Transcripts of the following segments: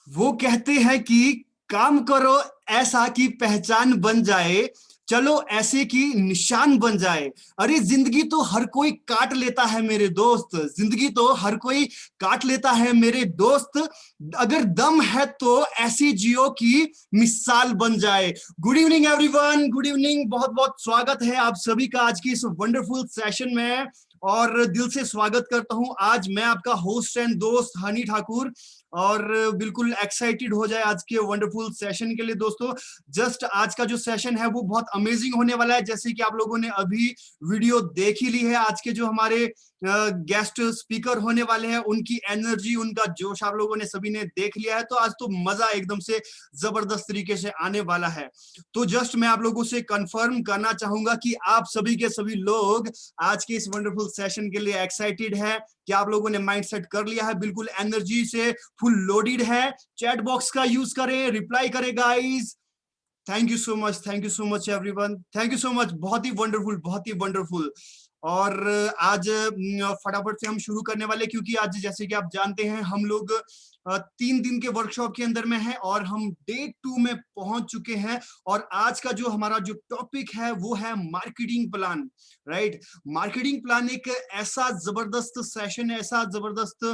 वो कहते हैं कि काम करो ऐसा कि पहचान बन जाए, चलो ऐसे की निशान बन जाए। अरे जिंदगी तो हर कोई काट लेता है मेरे दोस्त, जिंदगी तो हर कोई काट लेता है मेरे दोस्त। अगर दम है तो ऐसी जियो की मिसाल बन जाए। Good evening everyone, good evening. बहुत बहुत स्वागत है आप सभी का आज की इस वंडरफुल सेशन में, और दिल से स्वागत करता हूं। आज मैं आपका होस्ट एंड दोस्त हनी ठाकुर, और बिल्कुल एक्साइटेड हो जाए आज के वंडरफुल सेशन के लिए दोस्तों। जस्ट आज का जो सेशन है वो बहुत अमेजिंग होने वाला है। जैसे कि आप लोगों ने अभी वीडियो देख ही ली है, आज के जो हमारे गेस्ट स्पीकर होने वाले हैं उनकी एनर्जी, उनका जोश आप लोगों ने सभी ने देख लिया है। तो आज तो मजा एकदम से जबरदस्त तरीके से आने वाला है। तो जस्ट मैं आप लोगों से कंफर्म करना चाहूंगा कि आप सभी के सभी लोग आज के इस वंडरफुल सेशन के लिए एक्साइटेड है कि आप लोगों ने माइंड सेट कर लिया है, बिल्कुल एनर्जी से फुल लोडेड है। चैट बॉक्स का यूज करें, रिप्लाई करें guys. Thank you so much everyone, thank you so much. बहुत ही वंडरफुल, बहुत ही वंडरफुल। और आज फटाफट से हम शुरू करने वाले, क्योंकि आज जैसे कि आप जानते हैं हम लोग 3 दिन के वर्कशॉप के अंदर में है और हम डे 2 में पहुंच चुके हैं। और आज का जो हमारा जो टॉपिक है वो है marketing plan, right. Marketing plan एक ऐसा जबरदस्त सेशन, ऐसा जबरदस्त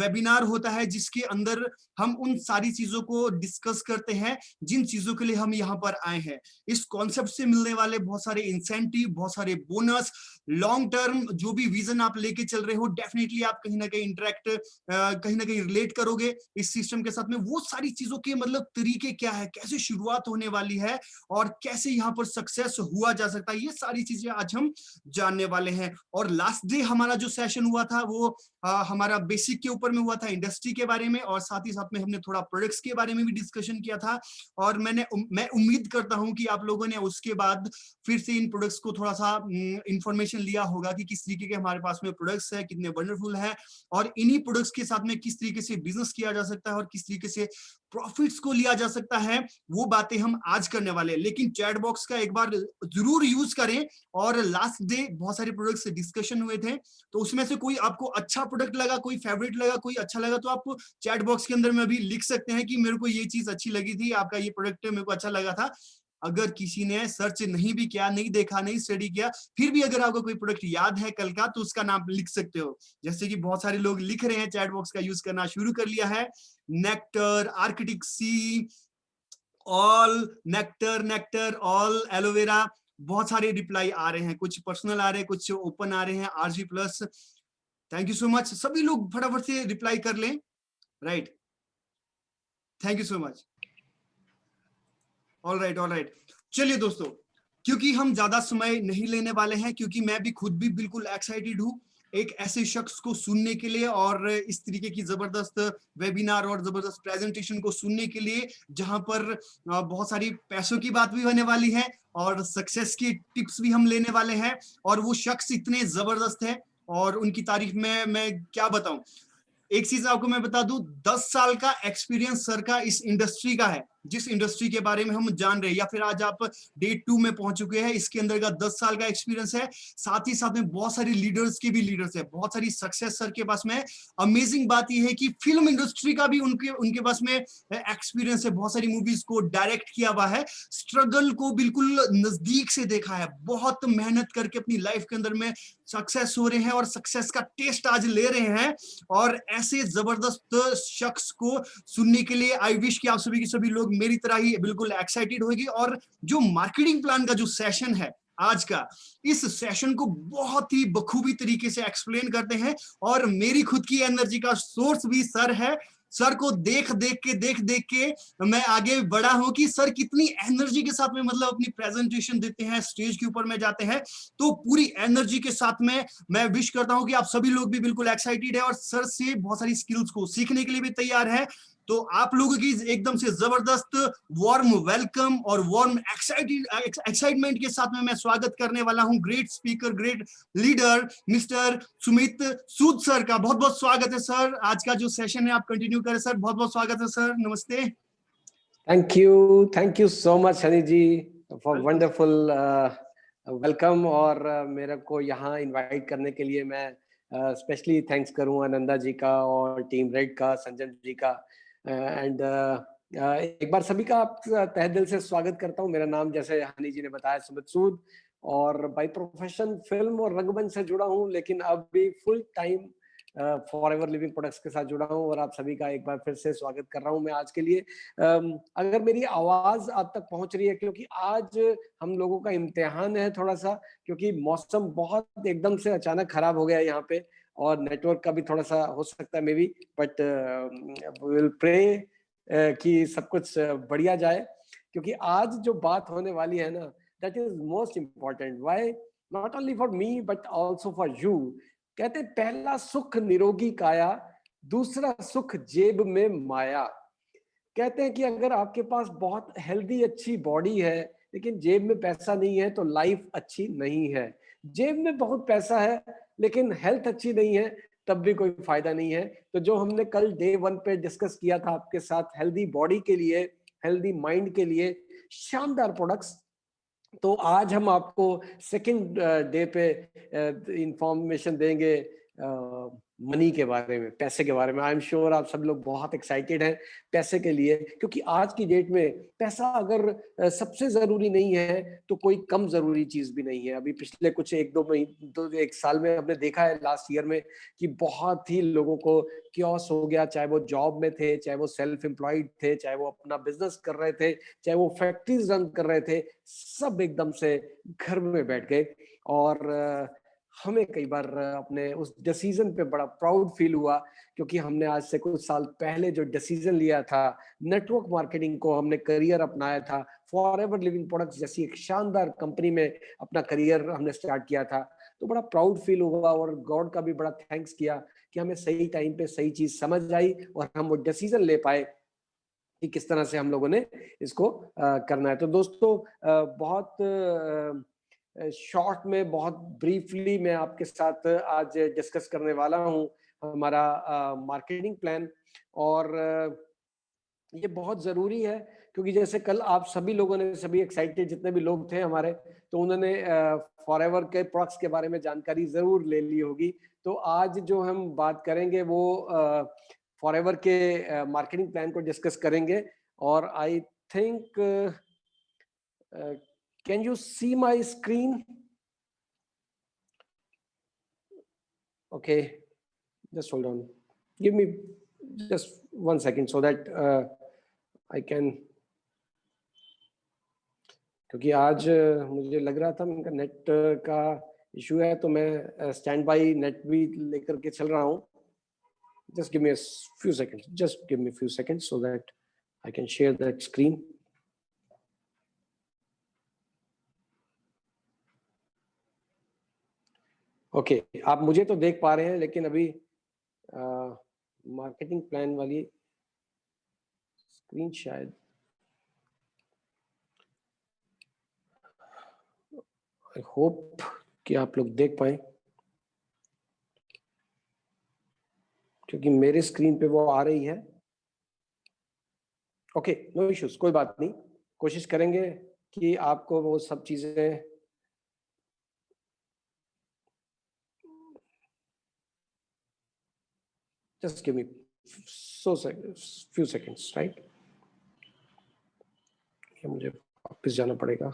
वेबिनार होता है जिसके अंदर हम उन सारी चीजों को डिस्कस करते हैं जिन चीजों के लिए हम यहाँ पर आए हैं। इस कॉन्सेप्ट से मिलने वाले बहुत सारे इंसेंटिव, बहुत सारे बोनस, लॉन्ग टर्म जो भी विजन आप लेके चल रहे हो, डेफिनेटली आप कहीं ना कहीं इंटरेक्ट, कहीं ना कहीं रिलेट करोगे इस सिस्टम के साथ में। वो सारी चीजों के मतलब तरीके क्या है, कैसे शुरुआत होने वाली है और कैसे यहाँ पर सक्सेस हुआ जा सकता है, ये सारी चीजें आज हम जानने वाले हैं। और लास्ट डे हमारा जो सेशन हुआ था वो हमारा बेसिक के ऊपर में हुआ था, इंडस्ट्री के बारे में, और साथ ही साथ में हमने थोड़ा प्रोडक्ट्स के बारे में भी डिस्कशन किया था। और मैं उम्मीद करता हूं कि आप लोगों ने उसके बाद फिर से इन प्रोडक्ट्स को थोड़ा सा इंफॉर्मेशन लिया होगा कि किस तरीके के हमारे पास में प्रोडक्ट्स है, कितने वंडरफुल है, और इन्हीं प्रोडक्ट्स के साथ में किस तरीके से बिजनेस किया जा सकता है और किस तरीके से प्रॉफिट्स को लिया जा सकता है। वो बातें हम आज करने वाले हैं। लेकिन चैट बॉक्स का एक बार जरूर यूज करें। और लास्ट डे बहुत सारे प्रोडक्ट्स से डिस्कशन हुए थे, तो उसमें से कोई आपको अच्छा प्रोडक्ट लगा, कोई फेवरेट लगा, कोई अच्छा लगा, तो आप चैट बॉक्स के अंदर में भी लिख सकते हैं कि मेरे को ये चीज अच्छी लगी थी, आपका ये प्रोडक्ट मेरे को अच्छा लगा था। अगर किसी ने सर्च नहीं भी किया, नहीं देखा, नहीं स्टडी किया, फिर भी अगर आपको कोई प्रोडक्ट याद है कल का, तो उसका नाम लिख सकते हो। जैसे कि बहुत सारे लोग लिख रहे हैं, चैट बॉक्स का यूज करना शुरू कर लिया है। Nectar, arctic sea, all, nectar, nectar, all, aloe vera, बहुत सारे रिप्लाई आ रहे हैं, कुछ पर्सनल आ रहे हैं, कुछ ओपन आ रहे हैं, RG plus. Thank you so much, सभी लोग फटाफट से रिप्लाई कर लें, right. Thank you so much. All right, all right. चलिए दोस्तों, क्योंकि हम ज्यादा समय नहीं लेने वाले हैं, क्योंकि मैं भी खुद भी बिल्कुल एक्साइटेड हूं एक ऐसे शख्स को सुनने के लिए और इस तरीके की जबरदस्त वेबिनार और जबरदस्त प्रेजेंटेशन को सुनने के लिए, जहां पर बहुत सारी पैसों की बात भी होने वाली है और सक्सेस की टिप्स भी हम लेने वाले हैं। और वो शख्स इतने जबरदस्त है और उनकी तारीफ में मैं क्या बताऊं। एक चीज आपको मैं बता दूं, 10 साल का एक्सपीरियंस सर का इस इंडस्ट्री का है, जिस इंडस्ट्री के बारे में हम जान रहे हैं, या फिर आज आप डे 2 में पहुंच चुके हैं, इसके अंदर का 10 साल का एक्सपीरियंस है। साथ ही साथ में बहुत सारी लीडर्स के भी लीडर्स है, बहुत सारी सक्सेस सर के पास में। अमेजिंग बात यह है कि फिल्म इंडस्ट्री का भी उनके उनके पास में एक्सपीरियंस है, बहुत सारी मूवीज को डायरेक्ट किया हुआ है, स्ट्रगल को बिल्कुल नजदीक से देखा है, बहुत मेहनत करके अपनी लाइफ के अंदर में सक्सेस हो रहे हैं और सक्सेस का टेस्ट आज ले रहे हैं। और ऐसे जबरदस्त शख्स को सुनने के लिए आई विश कि आप सभी के सभी लोग मेरी तरह ही बिल्कुल एक्साइटेड होगी। और जो मार्केटिंग प्लान का जो सेशन है आज का, इस सेशन को बहुत ही बखूबी तरीके से एक्सप्लेन करते हैं। और मेरी खुद की एनर्जी का सोर्स भी सर है। सर को देख देख के मैं आगे बढ़ा हूं कि सर कितनी एनर्जी के साथ में मतलब अपनी प्रेजेंटेशन देते हैं, स्टेज के ऊपर में जाते हैं, तो पूरी एनर्जी के साथ में मैं विश करता हूं कि आप सभी लोग भी बिल्कुल एक्साइटेड है और सर से बहुत सारी स्किल्स को सीखने के लिए भी तैयार है। तो आप लोगों की एकदम से जबरदस्त वार्म वेलकम और वार्म एक्साइटमेंट के साथ में मैं स्वागत करने वाला हूं great speaker, great leader mister Sumit Sood sir का। बहुत बहुत स्वागत है सर, आज का जो सेशन है आप कंटिन्यू करें सर। बहुत बहुत स्वागत है सर, नमस्ते। Thank you so much Honey ji for wonderful welcome. और मेरे को यहाँ इनवाइट करने के लिए मैं स्पेशली थैंक्स करूँ आनंदा जी का और टीम रेड का, संजन जी का। एंड एक बार सभी का आप तहे दिल से स्वागत करता हूँ। मेरा नाम जैसे हनी जी ने बताया सुमित सूद, और बाय प्रोफेशन फिल्म और रंगमंच से जुड़ा हूँ, लेकिन अब भी full time forever living products के साथ जुड़ा हूँ और आप सभी का एक बार फिर से स्वागत कर रहा हूँ मैं आज के लिए। अगर मेरी आवाज आप तक पहुंच रही है, क्योंकि आज हम लोगों का इम्तिहान है थोड़ा सा, क्योंकि मौसम बहुत एकदम से अचानक खराब हो गया है यहाँ पे, और नेटवर्क का भी थोड़ा सा हो सकता है maybe, but will pray कि सब कुछ बढ़िया जाए, क्योंकि आज जो बात होने वाली है ना, that is most important. Why? Not only for me but also for you. कहते पहला सुख निरोगी काया, दूसरा सुख जेब में माया। कहते हैं कि अगर आपके पास बहुत हेल्दी अच्छी बॉडी है लेकिन जेब में पैसा नहीं है तो लाइफ अच्छी नहीं है। जेब में बहुत पैसा है लेकिन हेल्थ अच्छी नहीं है तब भी कोई फायदा नहीं है। तो जो हमने कल डे 1 पे डिस्कस किया था आपके साथ, हेल्दी बॉडी के लिए, हेल्दी माइंड के लिए शानदार प्रोडक्ट्स, तो आज हम आपको सेकंड डे पे इंफॉर्मेशन देंगे मनी के बारे में, पैसे के बारे में। आई एम श्योर आप सब लोग बहुत एक्साइटेड हैं पैसे के लिए, क्योंकि आज की डेट में पैसा अगर सबसे जरूरी नहीं है तो कोई कम जरूरी चीज भी नहीं है। अभी पिछले कुछ एक साल में हमने देखा है, लास्ट ईयर में, कि बहुत ही लोगों को क्योस हो गया, चाहे वो जॉब में थे, चाहे वो सेल्फ एम्प्लॉयड थे, चाहे वो अपना बिजनेस कर रहे थे, चाहे वो फैक्ट्रीज रन कर रहे थे, सब एकदम से घर में बैठ गए। और हमें कई बार अपने उस डिसीजन पे बड़ा प्राउड फील हुआ, क्योंकि हमने आज से कुछ साल पहले जो डिसीजन लिया था, नेटवर्क मार्केटिंग को हमने करियर अपनाया था, फॉरएवर लिविंग प्रोडक्ट्स जैसी एक शानदार कंपनी में अपना करियर हमने स्टार्ट किया था, तो बड़ा प्राउड फील हुआ और गॉड का भी बड़ा थैंक्स किया कि हमें सही टाइम पे सही चीज समझ आई और हम वो डिसीजन ले पाए कि किस तरह से हम लोगों ने इसको करना है। तो दोस्तों बहुत शॉर्ट में, बहुत ब्रीफली मैं आपके साथ आज डिस्कस करने वाला हूं हमारा मार्केटिंग प्लान। और ये बहुत जरूरी है, क्योंकि जैसे कल आप सभी लोगों ने, सभी एक्साइटेड जितने भी लोग थे हमारे, तो उन्होंने फॉरएवर के प्रोडक्ट्स के बारे में जानकारी जरूर ले ली होगी। तो आज जो हम बात करेंगे वो फॉरएवर के मार्केटिंग प्लान को डिस्कस करेंगे। और I think can you see my screen? Okay, just hold on, give me just 1 second so that I can, क्योंकि आज मुझे लग रहा था उनका नेट का इशू है, तो मैं स्टैंड बाई नेट भी लेकर के चल रहा हूँ। just give me a few seconds, just give me a few seconds so that I can share that screen. Okay, आप मुझे तो देख पा रहे हैं, लेकिन अभी मार्केटिंग प्लान वाली स्क्रीन शायद, आई होप कि आप लोग देख पाए, क्योंकि मेरे स्क्रीन पे वो आ रही है। ओके, नो इश्यूज, कोई बात नहीं, कोशिश करेंगे कि आपको वो सब चीजें just give me few seconds, right? ये मुझे वापस जाना पड़ेगा।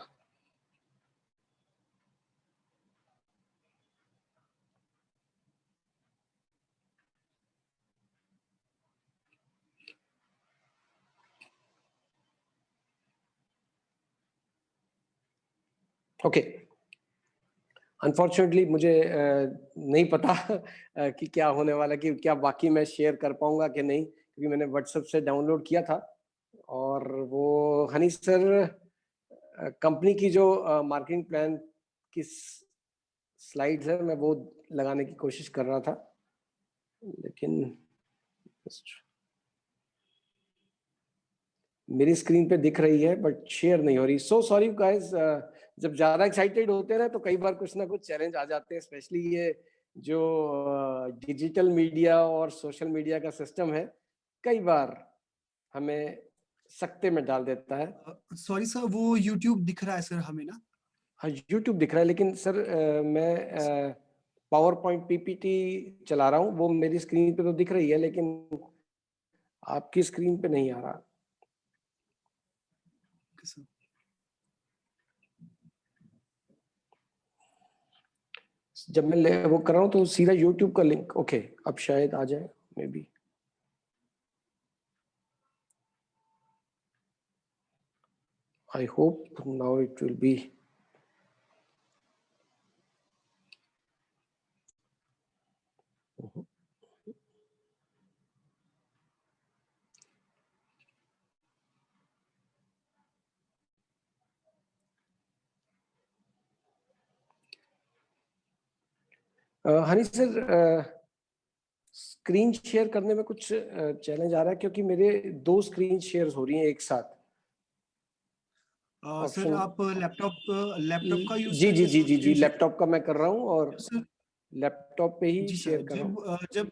ओके, अनफॉर्चुनेटली मुझे नहीं पता कि क्या होने वाला, कि क्या बाकी मैं शेयर कर पाऊंगा कि नहीं, क्योंकि मैंने व्हाट्सएप से डाउनलोड किया था। और वो हनी सर कंपनी की जो मार्केटिंग प्लान की स्लाइड्स है, मैं वो लगाने की कोशिश कर रहा था, लेकिन मेरी स्क्रीन पे दिख रही है बट शेयर नहीं हो रही। सो सॉरी गाइस, जब ज्यादा एक्साइटेड होते हैं ना तो कई बार कुछ ना कुछ चैलेंज आ जाते हैं, स्पेशली ये जो डिजिटल मीडिया और सोशल मीडिया का सिस्टम है, कई बार हमें सकते में डाल देता है। सॉरी सर, वो YouTube दिख रहा है सर हमें ना। हाँ, YouTube दिख रहा है, लेकिन सर मैं पावर पॉइंट पीपीटी चला रहा हूँ, वो मेरी स्क्रीन पे तो दिख रही है, लेकिन आपकी स्क्रीन पे नहीं आ रहा। जब मैं वो कर रहा हूँ तो सीधा YouTube का लिंक, ओके अब शायद आ जाए may be. I hope now it will be. Honey sir, screen share करने में कुछ चैलेंज आ रहा है क्योंकि मेरे 2 स्क्रीन शेयर हो रही हैं एक साथ। सर आप लैपटॉप का यूज जी जी करके जी जी जी स्क्रीन लैपटॉप का मैं कर रहा हूँ और सर लैपटॉप पे ही जी शेयर सर, कर रहा हूँ। जब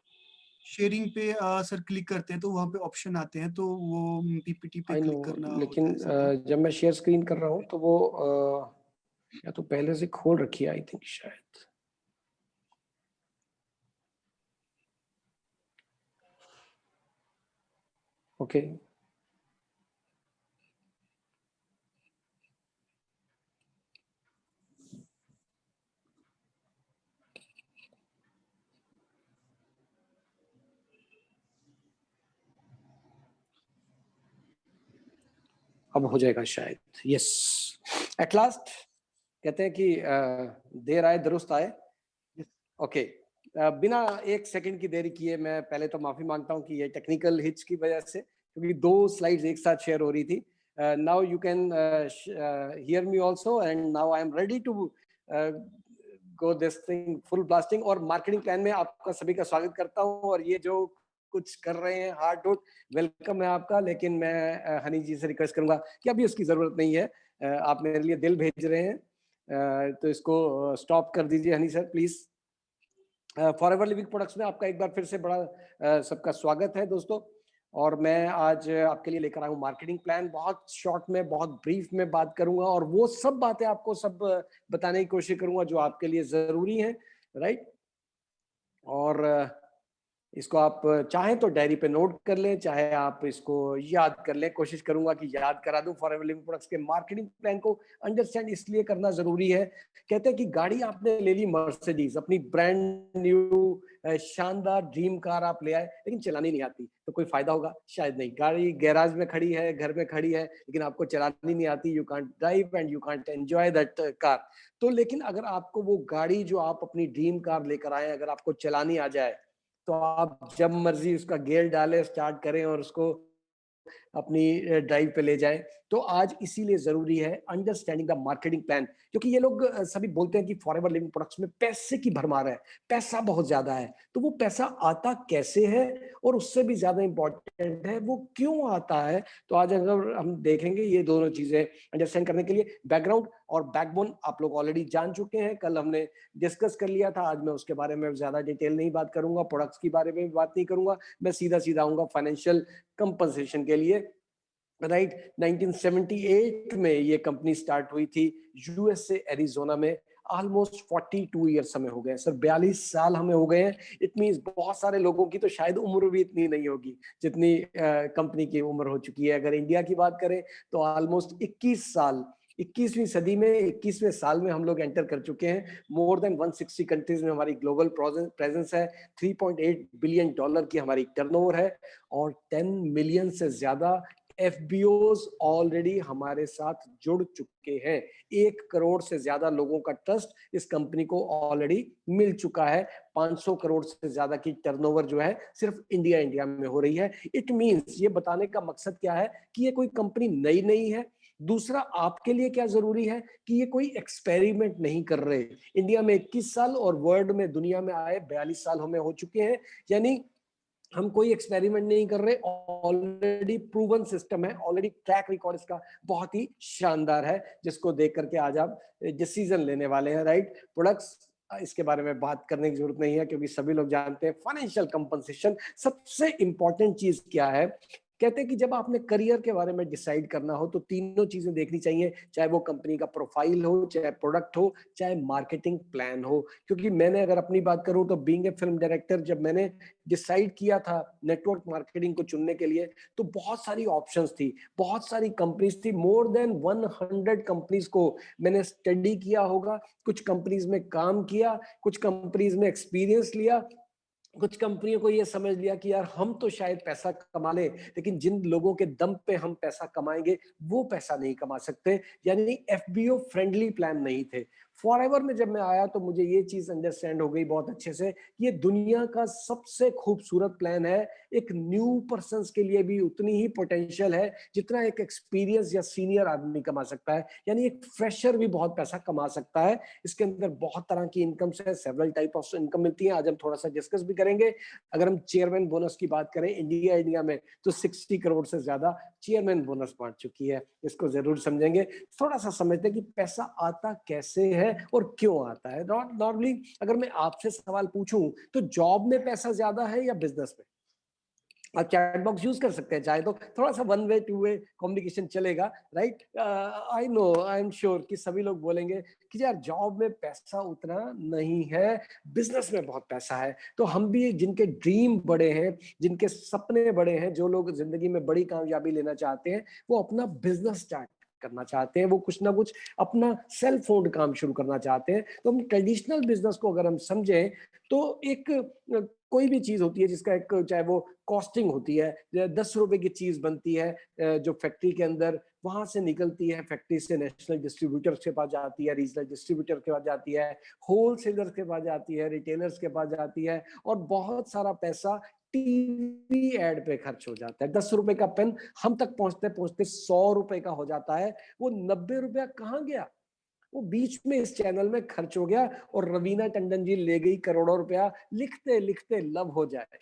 शेयरिंग पे सर क्लिक करते हैं तो वहाँ पे ऑप्शन आते हैं, तो वो पीपीटी पे आई नो, क्लिक करना लेकिन होता है सर वो। जब मैं शेयर स्क्रीन कर रहा हूँ तो वो या तो पहले से खोल रखी है आई थिंक शायद। ओके अब हो जाएगा शायद। यस, एट लास्ट कहते हैं कि देर आए दुरुस्त आए। ओके बिना 1 सेकंड की देरी किए मैं पहले तो माफी मांगता हूं कि ये टेक्निकल हिच की वजह से, क्योंकि 2 स्लाइड्स एक साथ शेयर हो रही थी। Now you can hear me also and now I am ready to go this thing full blasting. और मार्केटिंग प्लान में आपका सभी का स्वागत करता हूं। और ये जो कुछ कर रहे हैं हार्ड वर्क, वेलकम है आपका, लेकिन मैं हनी जी से रिक्वेस्ट करूंगा कि अभी उसकी जरूरत नहीं है। आप मेरे लिए दिल भेज रहे हैं, तो इसको स्टॉप कर दीजिए Honey sir please. Forever living products में आपका एक बार फिर से बड़ा सबका स्वागत है दोस्तों। और मैं आज आपके लिए लेकर आया हूँ मार्केटिंग प्लान। बहुत शॉर्ट में, बहुत ब्रीफ में बात करूंगा और वो सब बातें आपको सब बताने की कोशिश करूंगा जो आपके लिए जरूरी है, राइट। और इसको आप चाहें तो डायरी पे नोट कर लें, चाहे आप इसको याद कर लें। कोशिश करूंगा कि याद करा दूं। फॉरएवर लिविंग प्रोडक्ट्स के मार्केटिंग प्लान को अंडरस्टैंड इसलिए करना जरूरी है। कहते हैं कि गाड़ी आपने ले ली मर्सिडीज, अपनी ब्रांड न्यू शानदार ड्रीम कार आप ले आए, लेकिन चलानी नहीं आती, तो कोई फायदा होगा? शायद नहीं। गाड़ी गैराज में खड़ी है, घर में खड़ी है, लेकिन आपको चलानी नहीं आती। You can't drive and you can't enjoy that car. तो लेकिन अगर आपको वो गाड़ी जो आप अपनी ड्रीम कार लेकर आए, अगर आपको चलानी आ जाए, तो आप जब मर्जी उसका गियर डालें, स्टार्ट करें और उसको अपनी ड्राइव पे ले जाएं। तो आज इसीलिए जरूरी है अंडरस्टैंडिंग द मार्केटिंग प्लान। क्योंकि ये लोग सभी बोलते हैं कि फॉरएवर लिविंग प्रोडक्ट्स में पैसे की भरमार है, पैसा बहुत ज्यादा है। तो वो पैसा आता कैसे है, और उससे भी ज्यादा इंपॉर्टेंट है वो क्यों आता है। तो आज अगर हम देखेंगे ये दोनों चीजें अंडरस्टैंड करने के लिए, बैकग्राउंड और बैकबोन आप लोग ऑलरेडी जान चुके हैं, कल हमने डिस्कस कर लिया था। आज मैं उसके बारे में ज्यादा डिटेल नहीं बात करूंगा, प्रोडक्ट्स के बारे में भी बात नहीं करूंगा। मैं सीधा सीधा आऊंगा फाइनेंशियल कंपनसेशन के लिए, राइट। 1978 में ये कंपनी स्टार्ट हुई थी यूएसए एरिजोना में। ऑलमोस्ट 42 ईयर्स हमें हो गए सर, 42 साल हमें हो गए हैं। इट मींस बहुत सारे लोगों की तो शायद उम्र भी इतनी नहीं होगी जितनी कंपनी की उम्र हो चुकी है। अगर इंडिया की बात करें तो ऑलमोस्ट 21 साल, 21वीं सदी में 21वें साल में हम लोग एंटर कर चुके हैं। मोर देन 160 कंट्रीज में हमारी ग्लोबल प्रेजेंस है। $3.8 बिलियन की हमारी टर्नओवर है, और 10 मिलियन से ज्यादा एफबीओज ऑलरेडी हमारे साथ जुड़ चुके हैं। 1 करोड़ से ज्यादा लोगों का ट्रस्ट इस कंपनी को ऑलरेडी मिल चुका है। 500 करोड़ से ज्यादा की टर्नओवर जो है सिर्फ इंडिया में हो रही है। इट मींस, ये बताने का मकसद क्या है कि ये कोई कंपनी नई नहीं है। दूसरा, आपके लिए क्या जरूरी है कि ये कोई एक्सपेरिमेंट नहीं कर रहे। इंडिया में 21 साल और वर्ल्ड में, दुनिया में आए 42 साल हमें हो चुके हैं। यानी हम कोई एक्सपेरिमेंट नहीं कर रहे, ऑलरेडी प्रूवन सिस्टम है, ऑलरेडी ट्रैक रिकॉर्ड इसका बहुत ही शानदार है, जिसको देख करके आज आप डिसीजन लेने वाले हैं, राइट। प्रोडक्ट्स इसके बारे में बात करने की जरूरत नहीं है, क्योंकि सभी लोग जानते हैं फाइनेंशियल कंपनसेशन। सबसे इंपॉर्टेंट चीज क्या है कहते हैं कि जब आपने करियर के बारे में डिसाइड करना हो तो तीनों चीजें देखनी चाहिए, चाहे वो कंपनी का प्रोफाइल हो, चाहे प्रोडक्ट हो, चाहे मार्केटिंग प्लान हो। क्योंकि मैंने अगर अपनी बात करूं तो बीइंग ए फिल्म डायरेक्टर, जब मैंने डिसाइड किया था नेटवर्क मार्केटिंग को चुनने के लिए, तो बहुत सारी ऑप्शंस थी, बहुत सारी कंपनीज थी, मोर देन 100 कंपनीज को मैंने स्टडी किया होगा। कुछ कंपनीज में काम किया, कुछ कंपनीज में एक्सपीरियंस लिया, कुछ कंपनियों को ये समझ लिया कि यार हम तो शायद पैसा कमा ले, लेकिन जिन लोगों के दम पे हम पैसा कमाएंगे वो पैसा नहीं कमा सकते, यानी एफबीओ फ्रेंडली प्लान नहीं थे। फॉरएवर में जब मैं आया तो मुझे ये चीज अंडरस्टैंड हो गई बहुत अच्छे से, ये दुनिया का सबसे खूबसूरत प्लान है। एक न्यू पर्सन के लिए भी उतनी ही पोटेंशियल है जितना एक एक्सपीरियंस या सीनियर आदमी कमा सकता है, यानी एक फ्रेशर भी बहुत पैसा कमा सकता है। इसके अंदर बहुत तरह की इनकम है, सेवरल टाइप ऑफ इनकम मिलती है, आज हम थोड़ा सा डिस्कस भी करेंगे। अगर हम चेयरमैन बोनस की बात करें इंडिया में तो 60 करोड़ से ज्यादा चेयरमैन बोनस बांट चुकी है, इसको जरूर समझेंगे। थोड़ा सा समझते हैं कि पैसा आता कैसे है और क्यों आता है। नॉर्मली अगर मैं आपसे सवाल पूछूं तो जॉब में पैसा ज्यादा है या बिजनेस में? आप चैट बॉक्स यूज कर सकते हैं, चाहे तो थोड़ा सा one way two way communication चलेगा, right. I know, I am sure कि सभी लोग बोलेंगे कि यार जॉब में पैसा उतना नहीं है, बिजनेस में बहुत पैसा है। तो हम भी जिनके ड्रीम बड़े हैं, जिनके सपने बड़े हैं, जो लोग जिंदगी में बड़ी कामयाबी लेना चाहते हैं, वो अपना बिजनेस स्टार्ट करना चाहते हैं, वो कुछ ना कुछ अपना सेल्फ ओन्ड काम शुरू करना चाहते हैं। तो हम ट्रेडिशनल बिजनेस को अगर हम समझें तो एक कोई भी चीज होती है जिसका एक, चाहे वो कॉस्टिंग होती है, 10 रुपए की चीज बनती है जो फैक्ट्री के अंदर, वहां से निकलती है, फैक्ट्री से नेशनल डिस्ट्रीब्यूटर्स के पास जाती है, रीजनल डिस्ट्रीब्यूटर के पास जाती है, होलसेलर्स के पास जाती है, रिटेलर्स के पास जाती है, और बहुत सारा पैसा टीवी एड पे खर्च हो जाता है। 10 रुपए का पेन हम तक पहुंचते पहुंचते 100 रुपए का हो जाता है। वो 90 रुपया कहाँ गया? वो बीच में इस चैनल में खर्च हो गया, और रवीना टंडन जी ले गई करोड़ों रुपया, लिखते लिखते लब हो जाए।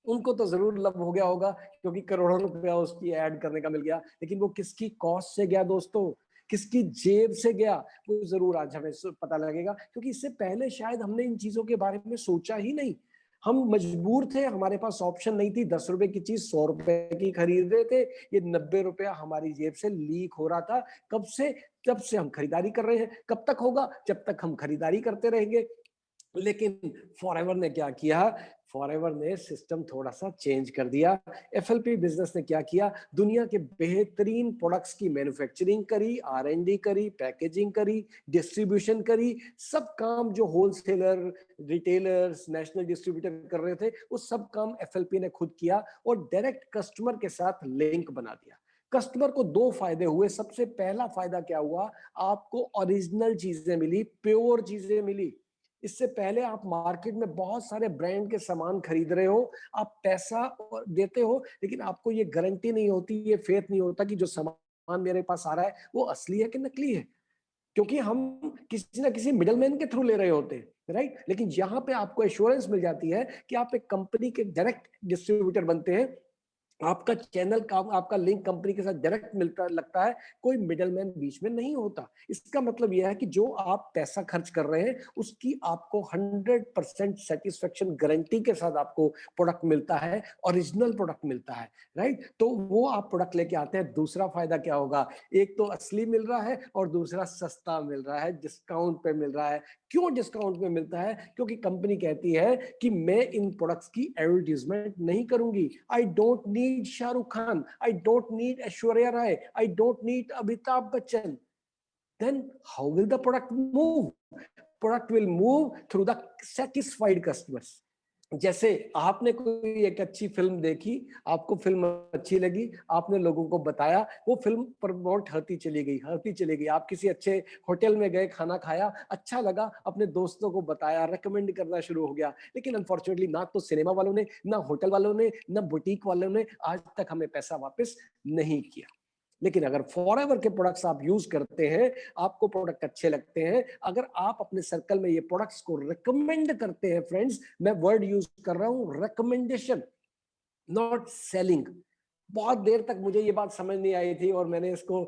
उनको तो जरूर लब हो गया होगा क्योंकि करोड़ों रुपया उसकी ऐड करने का मिल गया, लेकिन वो किसकी कॉस्ट से गया दोस्तों, किसकी जेब से गया, वो जरूर आज हमें पता लगेगा। क्योंकि इससे पहले शायद हमने इन चीजों के बारे में सोचा ही नहीं, हम मजबूर थे, हमारे पास ऑप्शन नहीं थी। 10 रुपए की चीज 100 रुपए की खरीद रहे थे, ये 90 रुपया हमारी जेब से लीक हो रहा था। कब से? जब से हम खरीदारी कर रहे हैं। कब तक होगा? जब तक हम खरीदारी करते रहेंगे। लेकिन फॉरएवर ने क्या किया? फॉरएवर ने सिस्टम थोड़ा सा चेंज कर दिया। एफएलपी बिजनेस ने क्या किया? दुनिया के बेहतरीन प्रोडक्ट्स की मैन्युफैक्चरिंग करी, आर&डी करी, पैकेजिंग करी, डिस्ट्रीब्यूशन करी। सब काम जो होलसेलर, रिटेलर्स, नेशनल डिस्ट्रीब्यूटर कर रहे थे, वो सब काम एफएलपी ने खुद किया और डायरेक्ट कस्टमर के साथ लिंक बना दिया। कस्टमर को दो फायदे हुए। सबसे पहला फायदा क्या हुआ? आपको ओरिजिनल चीजें मिली, प्योर चीजें मिली। इससे पहले आप मार्केट में बहुत सारे ब्रांड के सामान खरीद रहे हो, आप पैसा देते हो, लेकिन आपको ये गारंटी नहीं होती, ये फेथ नहीं होता कि जो सामान मेरे पास आ रहा है वो असली है कि नकली है, क्योंकि हम किसी ना किसी मिडलमैन के थ्रू ले रहे होते हैं, राइट। लेकिन यहाँ पे आपको एश्योरेंस मिल जाती है कि आप एक कंपनी के डायरेक्ट डिस्ट्रीब्यूटर बनते हैं, आपका चैनल का, आपका लिंक कंपनी के साथ डायरेक्ट मिलता लगता है, कोई मिडलमैन बीच में नहीं होता। इसका मतलब यह है कि जो आप पैसा खर्च कर रहे हैं उसकी आपको 100% सेटिस्फेक्शन गारंटी के साथ आपको प्रोडक्ट मिलता है, ओरिजिनल प्रोडक्ट मिलता है, राइट। तो वो आप प्रोडक्ट लेके आते हैं। दूसरा फायदा क्या होगा? एक तो असली मिल रहा है और दूसरा सस्ता मिल रहा है, डिस्काउंट पे मिल रहा है। क्यों डिस्काउंट में मिलता है? क्योंकि कंपनी कहती है कि मैं इन प्रोडक्ट्स की एडवर्टाइजमेंट नहीं करूंगी। I don't need Shahrukh Khan, I don't need Aishwarya Rai, I don't need Amitabh Bachchan. Then how will the product move? Product will move through the satisfied customers. जैसे आपने कोई एक अच्छी फिल्म देखी, आपको फिल्म अच्छी लगी, आपने लोगों को बताया, वो फिल्म प्रमोट होती चली गई। आप किसी अच्छे होटल में गए, खाना खाया, अच्छा लगा, अपने दोस्तों को बताया, रेकमेंड करना शुरू हो गया। लेकिन अनफॉर्चुनेटली ना तो सिनेमा वालों ने, ना होटल वालों ने, ना बुटीक वालों ने आज तक हमें पैसा वापस नहीं किया। लेकिन अगर फॉरएवर के प्रोडक्ट्स आप यूज करते हैं, आपको प्रोडक्ट अच्छे लगते हैं, अगर आप अपने सर्कल में ये प्रोडक्ट्स को रिकमेंड करते हैं, फ्रेंड्स, मैं वर्ड यूज कर रहा हूं रिकमेंडेशन, नॉट सेलिंग। बहुत देर तक मुझे ये बात समझ नहीं आई थी और मैंने इसको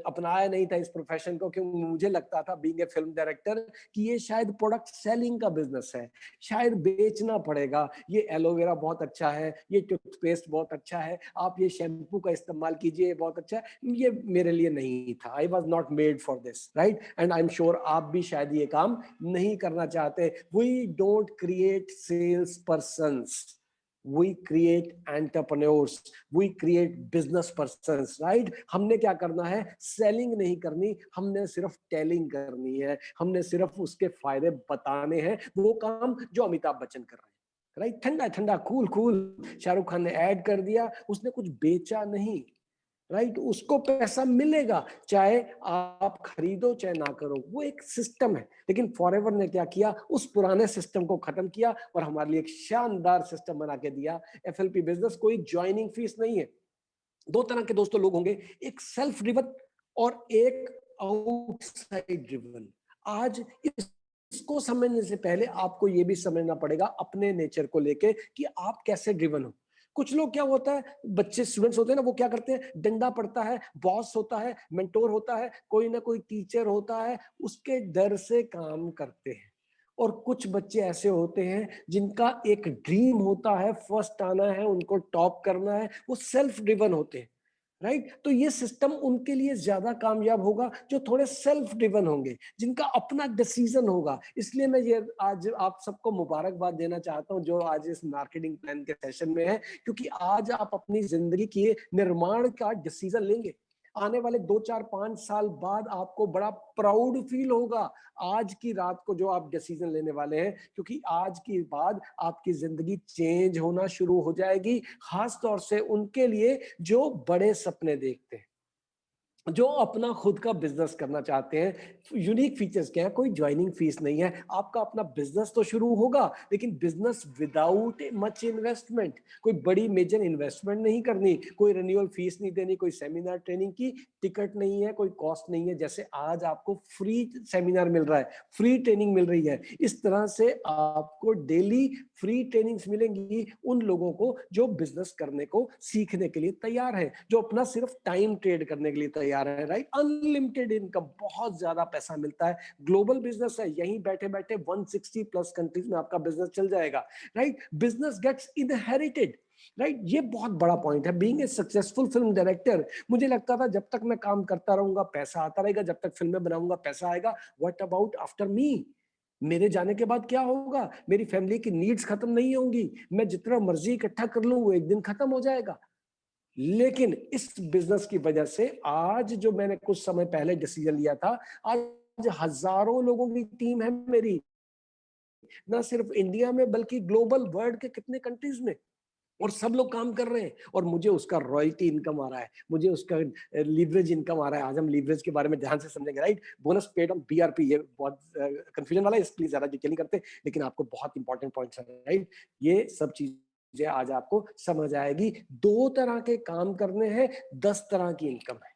अपनाया नहीं था इस प्रोफेशन को, क्योंकि मुझे लगता था बीइंग ए फिल्म डायरेक्टर कि ये शायद प्रोडक्ट सेलिंग का बिजनेस है, शायद बेचना पड़ेगा, ये एलोवेरा बहुत अच्छा है, ये टूथपेस्ट बहुत अच्छा है, आप ये शैम्पू का इस्तेमाल कीजिए, बहुत अच्छा है। ये मेरे लिए नहीं था, I was not made for this, right? And I am sure आप भी शायद ये काम नहीं करना चाहते। We don't create sales persons, we create entrepreneurs, we create business persons, right? हमने क्या करना है? सेलिंग नहीं करनी, हमने सिर्फ टेलिंग करनी है, हमने सिर्फ उसके फायदे बताने हैं, वो काम जो अमिताभ बच्चन कर रहे हैं, राइट? ठंडा ठंडा कूल कूल शाहरुख खान ने ऐड कर दिया, उसने कुछ बेचा नहीं, राइट? उसको पैसा मिलेगा चाहे आप खरीदो चाहे ना करो, वो एक सिस्टम है। लेकिन फॉरएवर ने क्या किया? उस पुराने सिस्टम को खत्म किया और हमारे लिए एक शानदार सिस्टम बना के दिया। एफएलपी बिजनेस कोई ज्वाइनिंग फीस नहीं है। दो तरह के दोस्तों लोग होंगे, एक सेल्फ ड्रिवन और एक आउटसाइड ड्रिवन। आज इसको समझने से पहले आपको ये भी समझना पड़ेगा अपने नेचर को लेके कि आप कैसे ड्रिवन हो। कुछ लोग क्या होता है, बच्चे स्टूडेंट्स होते हैं ना, वो क्या करते हैं, डंडा पड़ता है, बॉस होता है, मेंटोर होता है, कोई ना कोई टीचर होता है, उसके डर से काम करते हैं। और कुछ बच्चे ऐसे होते हैं जिनका एक ड्रीम होता है, फर्स्ट आना है, उनको टॉप करना है, वो सेल्फ ड्रिवन होते हैं, राइट? तो ये सिस्टम उनके लिए ज्यादा कामयाब होगा जो थोड़े सेल्फ ड्रिवन होंगे, जिनका अपना डिसीजन होगा। इसलिए मैं ये आज आप सबको मुबारकबाद देना चाहता हूं जो आज इस मार्केटिंग प्लान के सेशन में है, क्योंकि आज आप अपनी जिंदगी के निर्माण का डिसीजन लेंगे। आने वाले 2 4 5 साल बाद आपको बड़ा प्राउड फील होगा आज की रात को जो आप डिसीजन लेने वाले हैं, क्योंकि आज के बाद आपकी जिंदगी चेंज होना शुरू हो जाएगी, खास तौर से उनके लिए जो बड़े सपने देखते हैं, जो अपना खुद का बिजनेस करना चाहते हैं। यूनिक फीचर्स क्या है? कोई ज्वाइनिंग फीस नहीं है, आपका अपना बिजनेस तो शुरू होगा, लेकिन बिजनेस विदाउट मच इन्वेस्टमेंट, कोई बड़ी मेजर इन्वेस्टमेंट नहीं करनी, कोई रिन्यूअल फीस नहीं देनी, कोई सेमिनार ट्रेनिंग की टिकट नहीं है, कोई कॉस्ट नहीं है। जैसे आज आपको फ्री सेमिनार मिल रहा है, फ्री ट्रेनिंग मिल रही है, इस तरह से आपको डेली फ्री ट्रेनिंग्स मिलेंगी उन लोगों को जो बिजनेस करने को सीखने के लिए तैयार है, जो अपना सिर्फ टाइम ट्रेड करने के लिए तैयार है, राइट? अनलिमिटेड इनकम, बहुत ज्यादा पैसा मिलता है, ग्लोबल बिजनेस है, यहीं बैठे बैठे 160 प्लस कंट्रीज में आपका बिजनेस चल जाएगा, right? Business gets inherited, right? ये बहुत बड़ा पॉइंट है। Being a successful film director, मुझे लगता था जब तक मैं काम करता रहूंगा पैसा आता रहेगा, जब तक फिल्में बनाऊंगा पैसा आएगा। What about after me? मेरे जाने के बाद क्या होगा? मेरी फैमिली की नीड्स खत्म नहीं होंगी, मैं जितना मर्जी इकट्ठा कर लूं वो एक दिन खत्म हो जाएगा। लेकिन इस बिजनेस की वजह से आज जो मैंने कुछ समय पहले डिसीजन लिया था, आज हजारों लोगों की टीम है मेरी, ना सिर्फ इंडिया में बल्कि ग्लोबल वर्ल्ड के कितने कंट्रीज में, और सब लोग काम कर रहे हैं और मुझे उसका रॉयल्टी इनकम आ रहा है, मुझे उसका लीवरेज इनकम आ रहा है। आज हम लीवरेज के बारे में ध्यान से समझेंगे, right? Bonus paid on BRP, ये बहुत कंफ्यूजन वाला है, इसलिए ज्यादा डिटेल नहीं करते, लेकिन आपको बहुत इंपॉर्टेंट पॉइंट्स है, राइट? ये सब चीजें आज आपको समझ आएगी। 2 तरह के काम करने हैं, 10 तरह की इनकम है।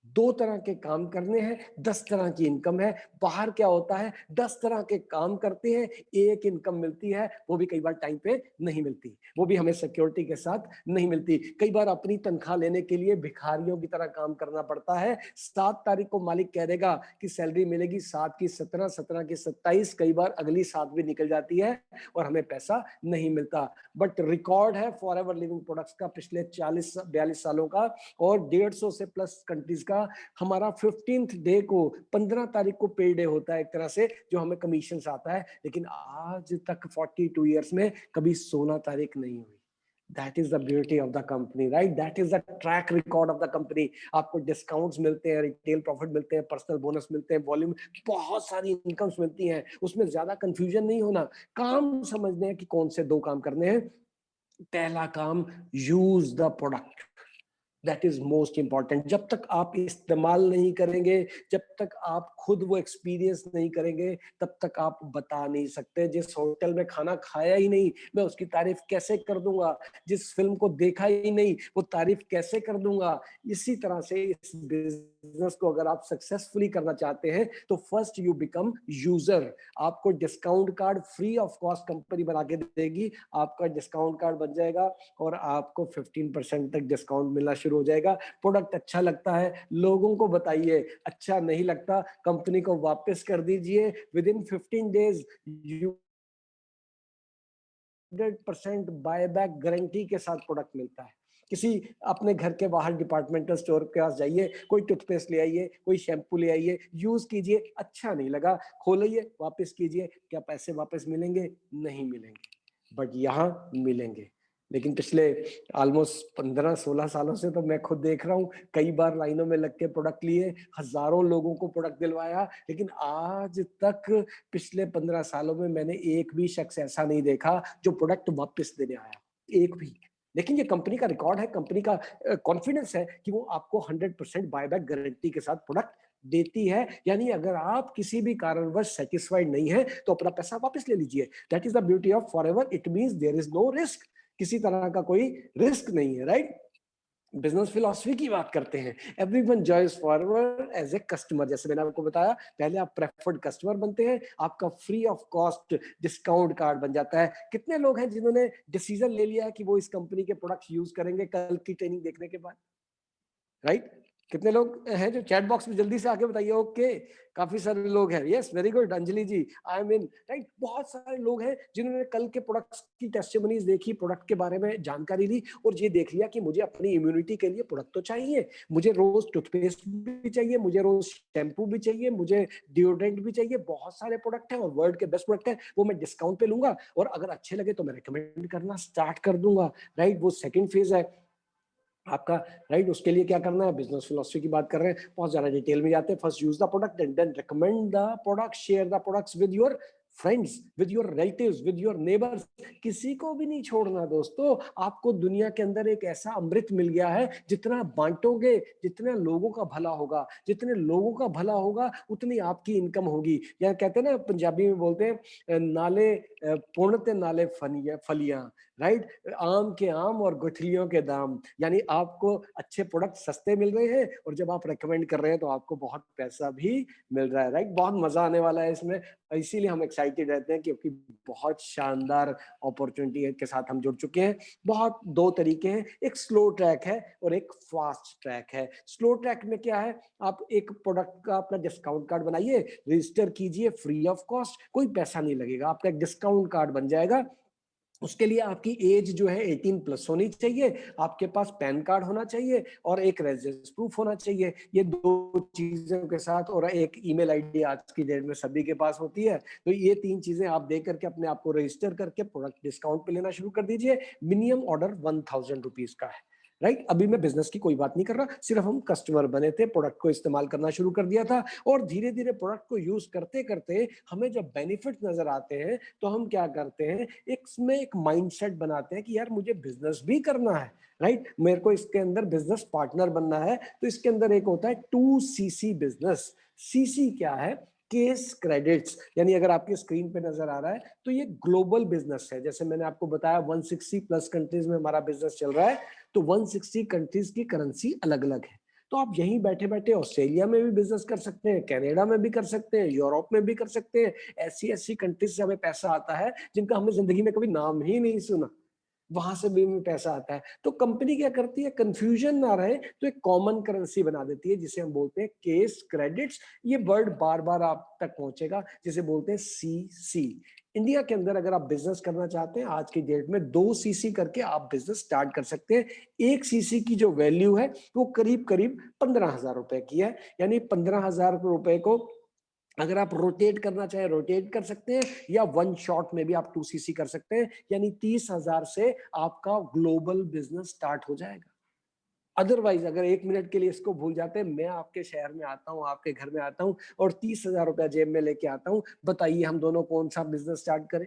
2 तरह के काम करने हैं, 10 तरह की इनकम है। बाहर क्या होता है, 10 तरह के काम करते हैं, एक इनकम मिलती है, वो भी कई बार टाइम पे नहीं मिलती, वो भी हमें सिक्योरिटी के साथ नहीं मिलती। कई बार अपनी तनख्वाह लेने के लिए भिखारियों की तरह काम करना पड़ता है। 7 तारीख को मालिक कह देगा कि सैलरी मिलेगी, 7 की 17, 17 की 27, कई बार अगली 7 भी निकल जाती है और हमें पैसा नहीं मिलता। बट रिकॉर्ड है फॉरएवर लिविंग प्रोडक्ट्स का पिछले 40-42 सालों का, और 150 से प्लस कंट्रीज का। हमारा 15th डे को, 15 तारीख को पे डे होता है एक तरह से, जो हमें कमीशन आता है। लेकिन आज तक 42 ईयर्स में कभी 16 तारीख नहीं हुई। That is the beauty of the company, right? That is the track record of the company. आपको डिस्काउंट्स मिलते हैं, रिटेल प्रॉफिट मिलते हैं, पर्सनल बोनस मिलते हैं, वॉल्यूम, बहुत सारी इनकम्स मिलती हैं। उसमें ज्यादा कंफ्यूजन नहीं होना, काम समझने हैं कि कौन से 2 काम करने हैं। पहला काम, use the product, that is most important. जब तक आप इस्तेमाल नहीं करेंगे, जब तक आप खुद वो एक्सपीरियंस नहीं करेंगे, तब तक आप बता नहीं सकते। जिस होटल में खाना खाया ही नहीं, मैं उसकी तारीफ कैसे कर दूंगा? जिस फिल्म को देखा ही नहीं, वो तारीफ कैसे कर दूंगा? इसी तरह से इस बिजनेस को अगर आप सक्सेसफुली करना चाहते हैं तो फर्स्ट यू बिकम यूजर। आपको discount card free of cost company बना के देगी, आपका डिस्काउंट कार्ड बन जाएगा और आपको 15% तक डिस्काउंट मिलना शुरू हो जाएगा। प्रोडक्ट अच्छा लगता है, लोगों को बताइए। अच्छा नहीं लगता, कंपनी को वापस कर दीजिए। With in 15 days you 100% buyback guarantee के साथ प्रोडक्ट मिलता है। किसी अपने घर के बाहर डिपार्टमेंटल स्टोर के पास जाइए, कोई टूथपेस्ट ले आइए, कोई शैम्पू ले आइए, यूज कीजिए, अच्छा नहीं लगा खोलिए, वापस कीजिए। क्या पैसे वापस मिलेंगे? नहीं मिलेंगे, बट यहाँ मिलेंगे। लेकिन पिछले ऑलमोस्ट 15-16 सालों से तो मैं खुद देख रहा हूँ, कई बार लाइनों में लग के प्रोडक्ट लिए, हजारों लोगों को प्रोडक्ट दिलवाया, लेकिन आज तक पिछले 15 सालों में मैंने एक भी शख्स ऐसा नहीं देखा जो प्रोडक्ट वापस देने आया, एक भी। लेकिन ये कंपनी का रिकॉर्ड है, कंपनी का कॉन्फिडेंस है कि वो आपको 100% बायबैक गारंटी के साथ प्रोडक्ट देती है। यानी अगर आप किसी भी कारणवश सेटिस्फाइड नहीं है तो अपना पैसा वापस ले लीजिए। That is the beauty of Forever. It means there is no risk, किसी तरह का कोई रिस्क नहीं है, राइट? बिजनेस फिलॉसफी की बात करते हैं। एवरीवन जॉयज फॉरएवर एज ए कस्टमर। जैसे मैंने आपको बताया, पहले आप प्रेफर्ड कस्टमर बनते हैं, आपका free of cost discount card बन जाता है। कितने लोग हैं जिन्होंने डिसीजन ले लिया है कि वो इस कंपनी के प्रोडक्ट यूज करेंगे कल की ट्रेनिंग देखने के बाद, राइट? कितने लोग हैं जो चैट बॉक्स में जल्दी से आके बताइए। ओके, काफी सारे लोग हैं। Yes, very good Anjali ji, I am in, right? बहुत सारे लोग हैं जिन्होंने कल के प्रोडक्ट्स की टेस्टिमनीज देखी, प्रोडक्ट के बारे में जानकारी ली और ये देख लिया कि मुझे अपनी इम्यूनिटी के लिए प्रोडक्ट तो चाहिए, मुझे रोज टूथपेस्ट भी चाहिए, मुझे रोज शैम्पू भी चाहिए, मुझे डिओड्रेंट भी चाहिए। बहुत सारे प्रोडक्ट हैं और वर्ल्ड के बेस्ट प्रोडक्ट हैं, वो मैं डिस्काउंट पे लूंगा और अगर अच्छे लगे तो मैं रिकमेंड करना स्टार्ट कर दूंगा, राइट? वो सेकेंड फेज है आपका, राइट? उसके लिए क्या करना है? बिजनेस फिलॉसफी की बात कर रहे हैं, बहुत ज्यादा डिटेल में जाते हैं। First use the product and then recommend the product, share the products with your friends, with your relatives, with your neighbours. किसी को भी नहीं छोड़ना दोस्तों। आपको दुनिया के अंदर एक ऐसा अमृत मिल गया है, जितना बांटोगे, जितने लोगों का भला होगा, जितने लोगों का भला होगा उतनी आपकी इनकम होगी। या कहते हैं ना, पंजाबी में बोलते हैं, नाले पूर्णते नाले फलियां, राइट? आम के आम और गुठलियों के दाम। यानी आपको अच्छे प्रोडक्ट सस्ते मिल रहे हैं और जब आप रेकमेंड कर रहे हैं तो आपको बहुत पैसा भी मिल रहा है, राइट? बहुत मजा आने वाला है इसमें, इसीलिए हम एक्साइटेड रहते हैं क्योंकि बहुत शानदार अपॉर्चुनिटी के साथ हम जुड़ चुके हैं। बहुत दो तरीके हैं, एक स्लो ट्रैक है और एक फास्ट ट्रैक है। स्लो ट्रैक में क्या है? आप एक प्रोडक्ट का अपना डिस्काउंट कार्ड बनाइए, रजिस्टर कीजिए फ्री ऑफ कॉस्ट, कोई पैसा नहीं लगेगा, आपका एक डिस्काउंट कार्ड बन जाएगा। उसके लिए आपकी एज जो है 18 प्लस होनी चाहिए, आपके पास पैन कार्ड होना चाहिए और एक रेजिडेंस प्रूफ होना चाहिए। ये दो चीजों के साथ, और एक ईमेल आईडी आज की डेट में सभी के पास होती है। तो ये तीन चीजें आप दे करके अपने आप को रजिस्टर करके प्रोडक्ट डिस्काउंट पे लेना शुरू कर दीजिए। मिनिमम ऑर्डर 1000 रुपीज का है, राइट? अभी मैं बिजनेस की कोई बात नहीं कर रहा, सिर्फ हम कस्टमर बने थे, प्रोडक्ट को इस्तेमाल करना शुरू कर दिया था और धीरे धीरे प्रोडक्ट को यूज करते करते हमें जब बेनिफिट नजर आते हैं तो हम क्या करते हैं, इसमें एक माइंडसेट बनाते हैं कि यार मुझे बिजनेस भी करना है, राइट? मेरे को इसके अंदर बिजनेस पार्टनर बनना है। तो इसके अंदर एक होता है 2CC बिजनेस। सीसी क्या है? Case credits. यानी अगर आपकी स्क्रीन पे नजर आ रहा है तो ये ग्लोबल बिजनेस है। जैसे मैंने आपको बताया 160 प्लस कंट्रीज में हमारा बिजनेस चल रहा है, तो 160 कंट्रीज की करेंसी अलग अलग है। तो आप यहीं बैठे बैठे ऑस्ट्रेलिया में भी बिजनेस कर सकते हैं, कनाडा में भी कर सकते हैं, यूरोप में भी कर सकते हैं। ऐसी ऐसी कंट्रीज से हमें पैसा आता है जिनका हमने जिंदगी में कभी नाम ही नहीं सुना, वहां से भी हमें पैसा आता है। तो कंपनी क्या करती है, कंफ्यूजन ना रहे तो एक कॉमन करेंसी बना देती है जिसे हम बोलते हैं केस क्रेडिट्स। ये वर्ड बार बार आप तक पहुंचेगा, जिसे बोलते हैं सीसी। इंडिया के अंदर अगर आप बिजनेस करना चाहते हैं आज की डेट में 2CC करके आप बिजनेस स्टार्ट कर सकते हैं। 1 CC की जो वैल्यू है वो करीब करीब 15,000 रुपए की है। यानी 15,000 रुपए को अगर आप रोटेट करना चाहे रोटेट कर सकते हैं, या वन शॉट में भी आप 2CC कर सकते हैं। यानी 30,000 से आपका ग्लोबल बिजनेस स्टार्ट हो जाएगा। अदरवाइज अगर 1 मिनट के लिए इसको भूल जाते हैं, मैं आपके शहर में आता हूँ, आपके घर में आता हूँ और 30,000 रुपया जेब में लेके आता हूँ, बताइए हम दोनों कौन सा बिजनेस स्टार्ट करें?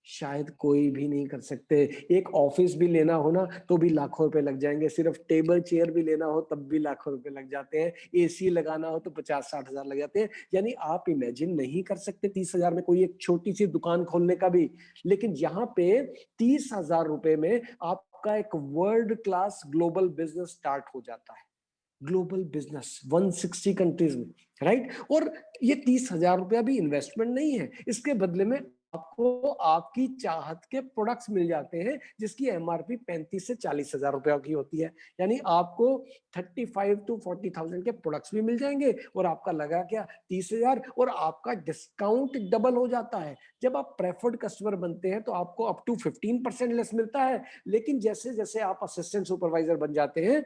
शायद कोई भी नहीं कर सकते। एक ऑफिस भी लेना हो ना तो भी लाखों रुपए लग जाएंगे, सिर्फ टेबल चेयर भी लेना हो तब भी लाखों रुपए लग जाते हैं, एसी लगाना हो तो 50-60 हजार लग जाते हैं। यानी आप इमेजिन नहीं कर सकते 30 हजार में कोई एक छोटी सी दुकान खोलने का भी। लेकिन यहाँ पे 30 हजार रुपए में आपका एक world class global business start हो जाता है। ग्लोबल बिजनेस 160 कंट्रीज में, राइट। और ये 30 हजार रुपया भी इन्वेस्टमेंट नहीं है, इसके बदले में आपको आपकी चाहत के प्रोडक्ट्स मिल जाते हैं जिसकी एमआरपी 35 से 40 हजार रुपया की होती है। यानी आपको 35 to 40 थाउजेंड के प्रोडक्ट्स भी मिल जाएंगे और आपका लगा क्या 30 हजार, और आपका डिस्काउंट डबल हो जाता है। जब आप प्रेफर्ड कस्टमर बनते हैं तो आपको अप टू 15% लेस मिलता है, लेकिन जैसे जैसे आप असिस्टेंट सुपरवाइजर बन जाते हैं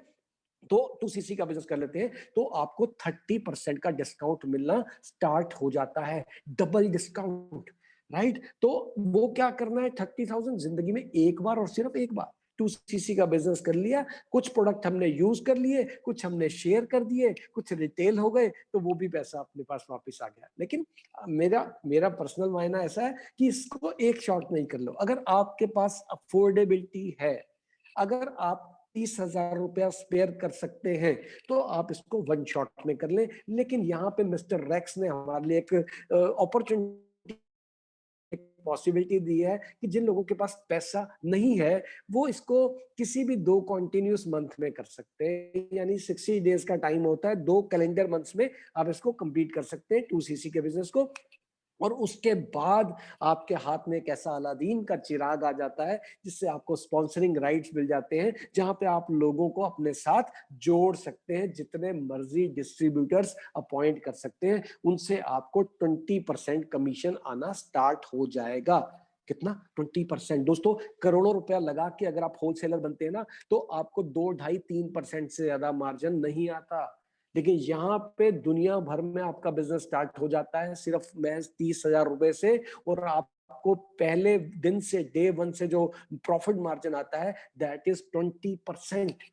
तो 2cc का बिजनेस कर लेते हैं तो आपको 30% का डिस्काउंट मिलना स्टार्ट हो जाता है, डबल डिस्काउंट, राइट। तो वो क्या करना है, 30,000 जिंदगी में एक बार और सिर्फ एक बार 2cc का बिजनेस कर लिया, कुछ प्रोडक्ट हमने यूज कर लिए, कुछ हमने शेयर कर दिए, कुछ रिटेल हो गए, तो वो भी पैसा अपने पास वापस आ गया। लेकिन मेरा मेरा पर्सनल मायना ऐसा है कि इसको एक शॉट नहीं कर लो। अगर आपके पास अफोर्डेबिलिटी है, अगर आप 30 हजार रुपया स्पेयर कर सकते हैं तो आप इसको वन शॉट में कर लें। लेकिन यहाँ पे मिस्टर रेक्स ने हमारे लिए एक अपॉर्चुनिटी, पॉसिबिलिटी दी है कि जिन लोगों के पास पैसा नहीं है वो इसको किसी भी 2 कॉन्टिन्यूस मंथ में कर सकते हैं। यानी 60 डेज का टाइम होता है, 2 कैलेंडर मंथ्स में आप इसको कंप्लीट कर सकते हैं 2cc के बिजनेस को। और उसके बाद आपके हाथ में एक ऐसा अलादीन का चिराग आ जाता है जिससे आपको स्पॉन्सरिंग राइट्स मिल जाते हैं, जहां पे आप लोगों को अपने साथ जोड़ सकते हैं, जितने मर्जी डिस्ट्रीब्यूटर्स अपॉइंट कर सकते हैं, उनसे आपको 20% कमीशन आना स्टार्ट हो जाएगा। कितना? 20%। दोस्तों, करोड़ों रुपया लगा के अगर आप होलसेलर बनते हैं ना तो आपको 2, 2.5, 3% से ज्यादा मार्जिन नहीं आता। लेकिन यहाँ पे दुनिया भर में आपका बिजनेस स्टार्ट हो जाता है सिर्फ महज 30 हजार रुपए से, और आपको पहले दिन से, डे 1 से जो प्रॉफिट मार्जिन आता है that is 20%।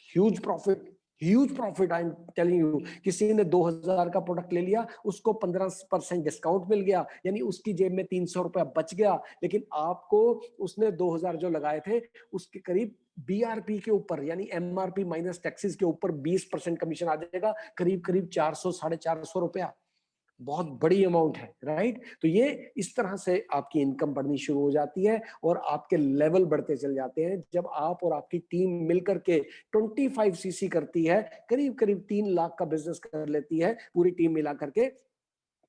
Huge profit, huge profit, I am telling you. किसी ने 2000 का प्रोडक्ट ले लिया, उसको 15% डिस्काउंट मिल गया, यानी उसकी जेब में 300 रुपया बच गया। लेकिन आपको उसने 2000 जो लगाए थे उसके करीब बीआरपी के ऊपर, यानी एमआरपी माइनस टैक्सेस के ऊपर 20% कमीशन आ जाएगा, करीब करीब 400-450 रुपया। बहुत बड़ी अमाउंट है, राइट। तो ये इस तरह से आपकी इनकम बढ़नी शुरू हो जाती है और आपके लेवल बढ़ते चल जाते हैं जब आप और आपकी टीम मिलकर के 25cc करती है, करीब करीब 3 लाख का बिजनेस कर लेती है पूरी टीम मिला करके।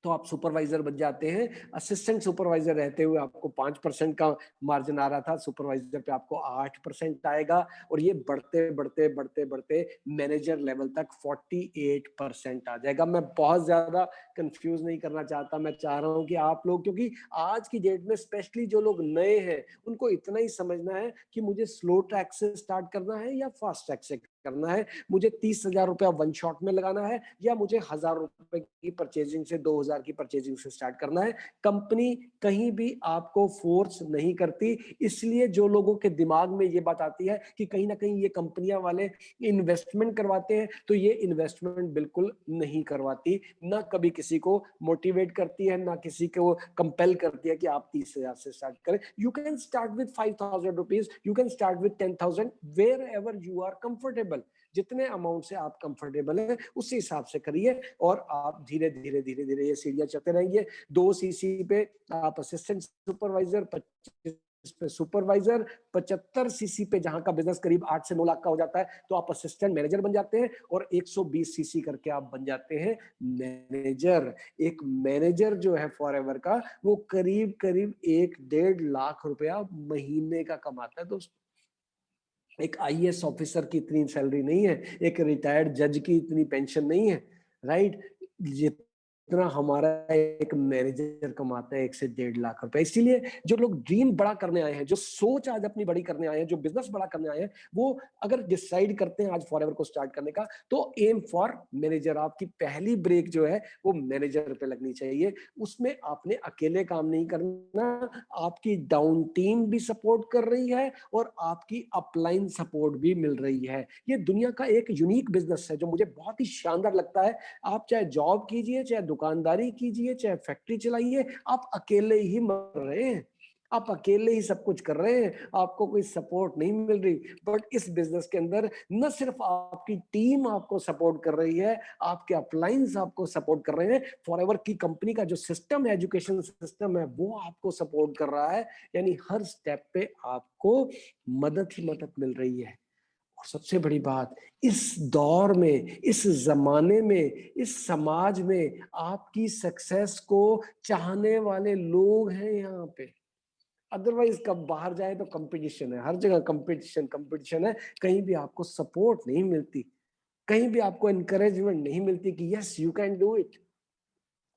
तो आप सुपरवाइजर बन जाते हैं। असिस्टेंट सुपरवाइजर रहते हुए आपको 5% का मार्जिन आ रहा था, सुपरवाइजर पे आपको 8% आएगा, और ये बढ़ते बढ़ते बढ़ते बढ़ते मैनेजर लेवल तक 48% आ जाएगा। मैं बहुत ज्यादा कंफ्यूज नहीं करना चाहता, मैं चाह रहा हूं कि आप लोग, क्योंकि आज की डेट में स्पेशली जो लोग नए हैं उनको इतना ही समझना है कि मुझे स्लो ट्रैक से स्टार्ट करना है या फास्ट ट्रैक से करना है, मुझे 30 हजार रुपया वन शॉट में लगाना है या मुझे 1000 रुपए की परचेजिंग से, 2000 की परचेजिंग से स्टार्ट करना है। कंपनी कहीं भी आपको फोर्स नहीं करती। इसलिए जो लोगों के दिमाग में ये बात आती है कि कहीं ना कहीं ये कंपनियां वाले इन्वेस्टमेंट करवाते हैं, तो ये इन्वेस्टमेंट बिल्कुल नहीं करवाती, ना कभी किसी को मोटिवेट करती है, ना किसी को कंपेल करती है कि आप 30 हजार से स्टार्ट करें। You can start with 5000 rupees, you can start with 10,000, wherever you are comfortable. जितने अमाउंट से आप कंफर्टेबल हैं उसी हिसाब से करिए, और आप धीरे धीरे धीरे धीरे ये सीढ़ियां चलते रहेंगे। 2cc पे आप असिस्टेंट सुपरवाइजर, 25 पे सुपरवाइजर, 75cc पे जहां का बिजनेस करीब 8 से 9 लाख का हो जाता है तो आप असिस्टेंट मैनेजर बन जाते हैं, और 120cc करके आप बन जाते हैं मैनेजर। एक मैनेजर जो है फॉरएवर का, वो करीब करीब 1-1.5 लाख रुपया महीने का कमाता है दोस्तों। एक आईएएस ऑफिसर की इतनी सैलरी नहीं है, एक रिटायर्ड जज की इतनी पेंशन नहीं है, राइट। जितना हमारा एक मैनेजर कमाता है 1 से 1.5 लाख रुपए। इसीलिए जो लोग ड्रीम बड़ा करने आए हैं, जो सोच आज अपनी बड़ी करने आए हैं, जो बिजनेस बड़ा करने आए हैं, वो अगर डिसाइड करते हैं आज फॉरएवर को स्टार्ट करने का, तो एम फॉर मैनेजर। आपकी पहली ब्रेक जो है वो मैनेजर पे लगनी चाहिए। उसमें आपने अकेले काम नहीं करना, आपकी डाउन टीम भी सपोर्ट कर रही है और आपकी अपलाइन सपोर्ट भी मिल रही है। ये दुनिया का एक यूनिक बिजनेस है जो मुझे बहुत ही शानदार लगता है। आप चाहे जॉब कीजिए, चाहे दुकानदारी कीजिए, चाहे फैक्ट्री चलाइए, आप अकेले ही मर रहे हैं। आप अकेले ही सब कुछ कर रहे हैं, आपको कोई सपोर्ट नहीं मिल रही। बट इस बिजनेस के अंदर न सिर्फ आपकी टीम आपको सपोर्ट कर रही है, आपके अपलाइंस आपको सपोर्ट कर रहे हैं, फॉरएवर की कंपनी का जो सिस्टम है, एजुकेशन सिस्टम है, वो आपको सपोर्ट कर रहा है। यानी हर स्टेप पे आपको मदद ही मदद मिल रही है। और सबसे बड़ी बात, इस दौर में, इस जमाने में, इस समाज में आपकी सक्सेस को चाहने वाले लोग हैं यहाँ पे। अदरवाइज कब बाहर जाए तो कंपटीशन है, हर जगह कंपटीशन कंपटीशन है। कहीं भी आपको सपोर्ट नहीं मिलती, कहीं भी आपको एनकरेजमेंट नहीं मिलती कि yes you can do it.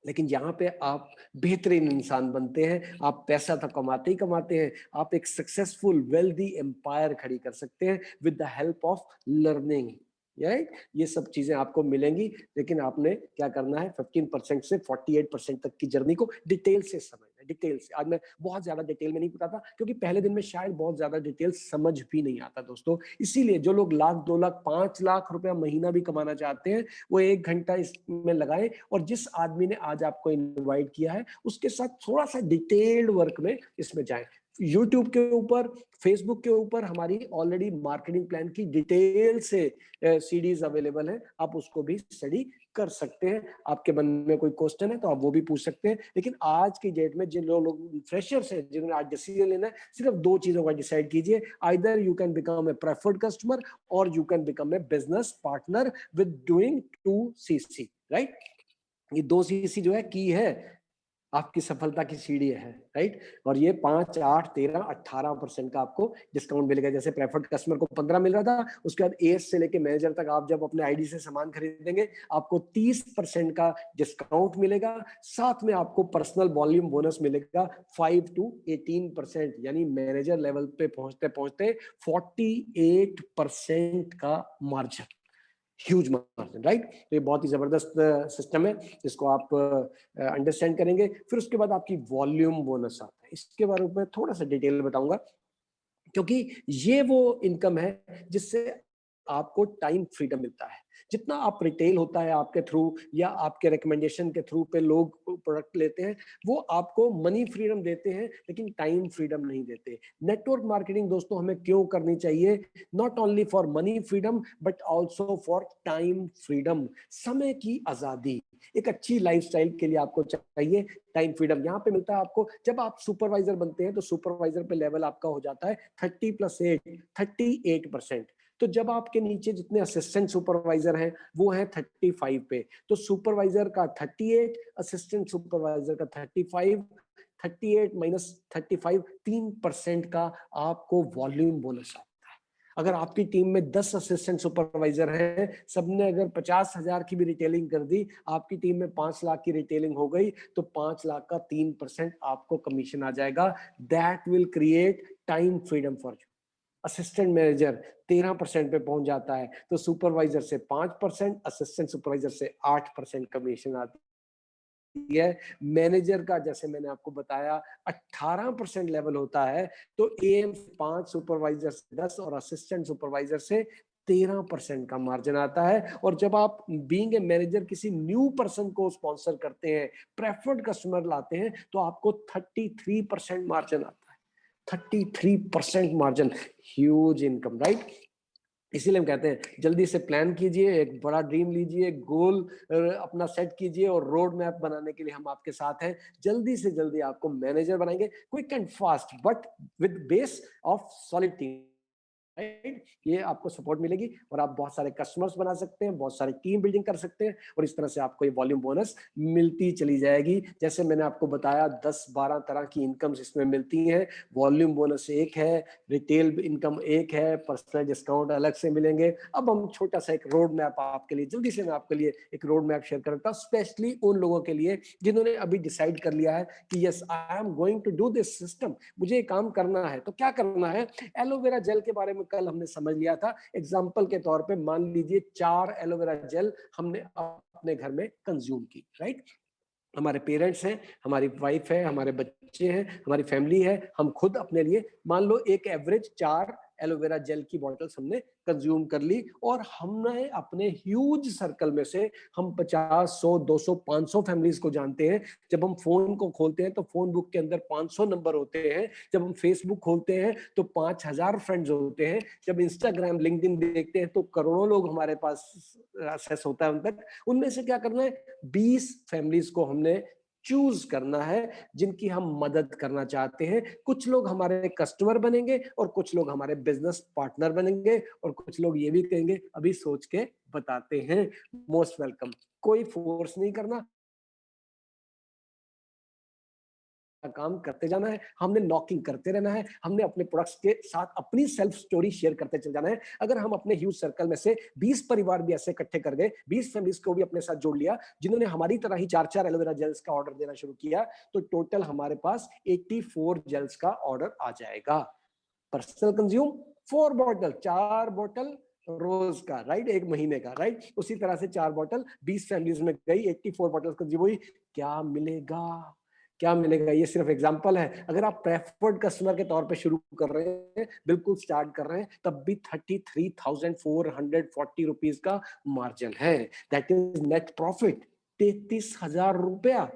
लेकिन यहाँ पे आप बेहतरीन इंसान बनते हैं, आप पैसा तो कमाते ही कमाते हैं, आप एक सक्सेसफुल वेल्दी एम्पायर खड़ी कर सकते हैं with the help of learning. Right, ये सब चीजें आपको मिलेंगी, लेकिन आपने क्या करना है, 15% से 48% तक की जर्नी को डिटेल से समझना है, डिटेल से। आज मैं बहुत ज्यादा डिटेल में नहीं बताता, क्योंकि पहले दिन में शायद बहुत ज्यादा डिटेल समझ भी नहीं आता दोस्तों। इसीलिए जो लोग 1,00,000, 2,00,000, 5,00,000 रुपया महीना भी कमाना चाहते हैं, वो 1 घंटा इसमें लगाएं, और जिस आदमी ने आज आपको इनवाइट किया है उसके साथ थोड़ा सा डिटेल्ड वर्क में इसमें जाएं। YouTube के ऊपर, Facebook के ऊपर हमारी ऑलरेडी मार्केटिंग प्लान की डिटेल से सीडीज अवेलेबल है, आप उसको भी स्टडी कर सकते हैं। आपके मन में कोई क्वेश्चन है तो आप वो भी पूछ सकते हैं। लेकिन आज की डेट में जिन लोग फ्रेशर्स हैं, जिन्होंने आज डिसीजन लेना है, सिर्फ 2 चीजों का डिसाइड कीजिए, either you can become a preferred customer और you can become a business partner with doing 2CC। Right, ये 2CC जो है की है आपकी सफलता की सीढ़ी है। राइट, और ये 5, 8, 13, 18% का आपको डिस्काउंट मिलेगा। जैसे प्रेफर्ड कस्टमर को 15 मिल रहा था, उसके बाद एस से लेके मैनेजर तक आप जब अपने आईडी से सामान खरीदेंगे आपको 30% का डिस्काउंट मिलेगा। साथ में आपको पर्सनल वॉल्यूम बोनस मिलेगा 5 to 18%, यानी मैनेजर लेवल पे पहुंचते पहुंचते 48% का मार्जिन, ह्यूज मार्जिन। राइट, तो ये बहुत ही जबरदस्त सिस्टम है, इसको आप अंडरस्टैंड करेंगे। फिर उसके बाद आपकी वॉल्यूम बोनस आता है, इसके बारे में थोड़ा सा डिटेल बताऊंगा, क्योंकि ये वो इनकम है जिससे आपको टाइम फ्रीडम मिलता है। जितना आप रिटेल होता है आपके थ्रू या आपके रिकमेंडेशन के थ्रू पे लोग प्रोडक्ट लेते हैं, वो आपको मनी फ्रीडम देते हैं, लेकिन टाइम फ्रीडम नहीं देते। नेटवर्क मार्केटिंग दोस्तों हमें क्यों करनी चाहिए? Not only for money freedom but also for time freedom, समय की आजादी। एक अच्छी लाइफस्टाइल के लिए आपको चाहिए टाइम फ्रीडम। यहाँ पे मिलता है आपको, जब आप सुपरवाइजर बनते हैं तो सुपरवाइजर पे लेवल आपका हो जाता है 30 + 8, 38%। तो जब आपके नीचे जितने असिस्टेंट सुपरवाइजर हैं वो हैं 35 पे, तो सुपरवाइजर का 38, असिस्टेंट सुपरवाइजर का 35, 38 - 35, 3% का आपको वॉल्यूम बोनस आता है। अगर आपकी टीम में 10 असिस्टेंट सुपरवाइजर हैं, सबने अगर 50,000 की भी रिटेलिंग कर दी, आपकी टीम में 5 लाख की रिटेलिंग हो गई, तो 5 लाख का 3% आपको कमीशन आ जाएगा। That will create time freedom for you. Assistant manager 13% पे पहुंच जाता है, तो सुपरवाइजर से 5%, असिस्टेंट सुपरवाइजर से 8% कमीशन आती है। मैनेजर का जैसे मैंने आपको बताया 18% लेवल होता है, तो एएम 5, सुपरवाइजर से 10 और असिस्टेंट सुपरवाइजर से 13% का मार्जिन आता है। और जब आप बीइंग ए मैनेजर किसी न्यू पर्सन को स्पॉन्सर करते हैं, प्रेफर्ड कस्टमर लाते हैं, तो आपको 33% मार्जिन आता है। 33% मार्जिन, ह्यूज इनकम। राइट, इसीलिए हम कहते हैं जल्दी से प्लान कीजिए, एक बड़ा ड्रीम लीजिए, गोल अपना सेट कीजिए, और रोड मैप बनाने के लिए हम आपके साथ हैं। जल्दी से जल्दी आपको मैनेजर बनाएंगे, quick and fast, but with base of solid team. Right, ये आपको सपोर्ट मिलेगी और आप बहुत सारे कस्टमर्स बना सकते हैं, बहुत सारी टीम बिल्डिंग कर सकते हैं, और इस तरह से आपको ये वॉल्यूम बोनस मिलती चली जाएगी। जैसे मैंने आपको बताया 10-12 तरह की इनकम्स इसमें मिलती हैं। वॉल्यूम बोनस एक है, रिटेल इनकम एक है, पर्सनल डिस्काउंट अलग से मिलेंगे। अब हम छोटा सा एक रोड मैप आपके लिए, जल्दी से मैं आपके लिए एक रोड मैप शेयर करता हूँ, स्पेशली उन लोगों के लिए जिन्होंने अभी डिसाइड कर लिया है कि yes I am going to do this system, मुझे काम करना है। तो क्या करना है? एलोवेरा जेल के बारे में कल हमने समझ लिया था। एग्जाम्पल के तौर पे मान लीजिए 4 एलोवेरा जेल हमने अपने घर में कंज्यूम की। राइट, हमारे पेरेंट्स हैं, हमारी वाइफ है, हमारे बच्चे हैं, हमारी फैमिली है, हम खुद अपने लिए मान लो एक एवरेज 4 एलोवेरा जेल की बॉटल्स हमने कंज्यूम कर ली, और हमने अपने ह्यूज सर्कल में से, हम 50, 100, 200, 500 फैमिलीज को जानते हैं। जब हम फोन को खोलते हैं तो फोन बुक के अंदर 500 नंबर होते हैं। जब हम फेसबुक खोलते हैं तो 5000 फ्रेंड्स होते हैं। जब इंस्टाग्राम, लिंक्डइन देखते हैं तो करोड़ों लोग हमारे पास एक्सेस होता है उन तक। उनमें से क्या करना है, 20 फैमिलीज को हमने चूज करना है जिनकी हम मदद करना चाहते हैं। कुछ लोग हमारे कस्टमर बनेंगे और कुछ लोग हमारे बिजनेस पार्टनर बनेंगे, और कुछ लोग ये भी कहेंगे अभी सोच के बताते हैं। Most welcome. कोई फोर्स नहीं करना, काम करते जाना है, हमने नॉकिंग करते रहना है, हमने अपने प्रोडक्ट्स के साथ अपनी सेल्फ स्टोरी शेयर करते चल जाना है। अगर हम अपने ह्यूज सर्कल में से 20 परिवार भी ऐसे इकट्ठे कर गए, 20 फैमिलीज को भी अपने साथ जोड़ लिया जिन्होंने हमारी तरह ही 4-4 एलोवेरा जेल्स का ऑर्डर देना शुरू किया, तो टोटल हमारे पास 84 जेल्स का ऑर्डर आ जाएगा। पर्सनल कंज्यूम 4 बॉटल, 4 बॉटल रोज का, राइट, एक महीने का, राइट। उसी तरह से 4 बॉटल 20 फैमिलीज में गई, 84 बॉटल कंज्यूम हुई। क्या मिलेगा, क्या मिलेगा, ये सिर्फ एग्जांपल है। अगर आप प्रेफर्ड कस्टमर के तौर पे शुरू कर रहे हैं, बिल्कुल स्टार्ट कर रहे हैं, तब भी 33,440 रुपीज का मार्जिन है। दैट इज नेट प्रॉफिट, 33,000 रुपया,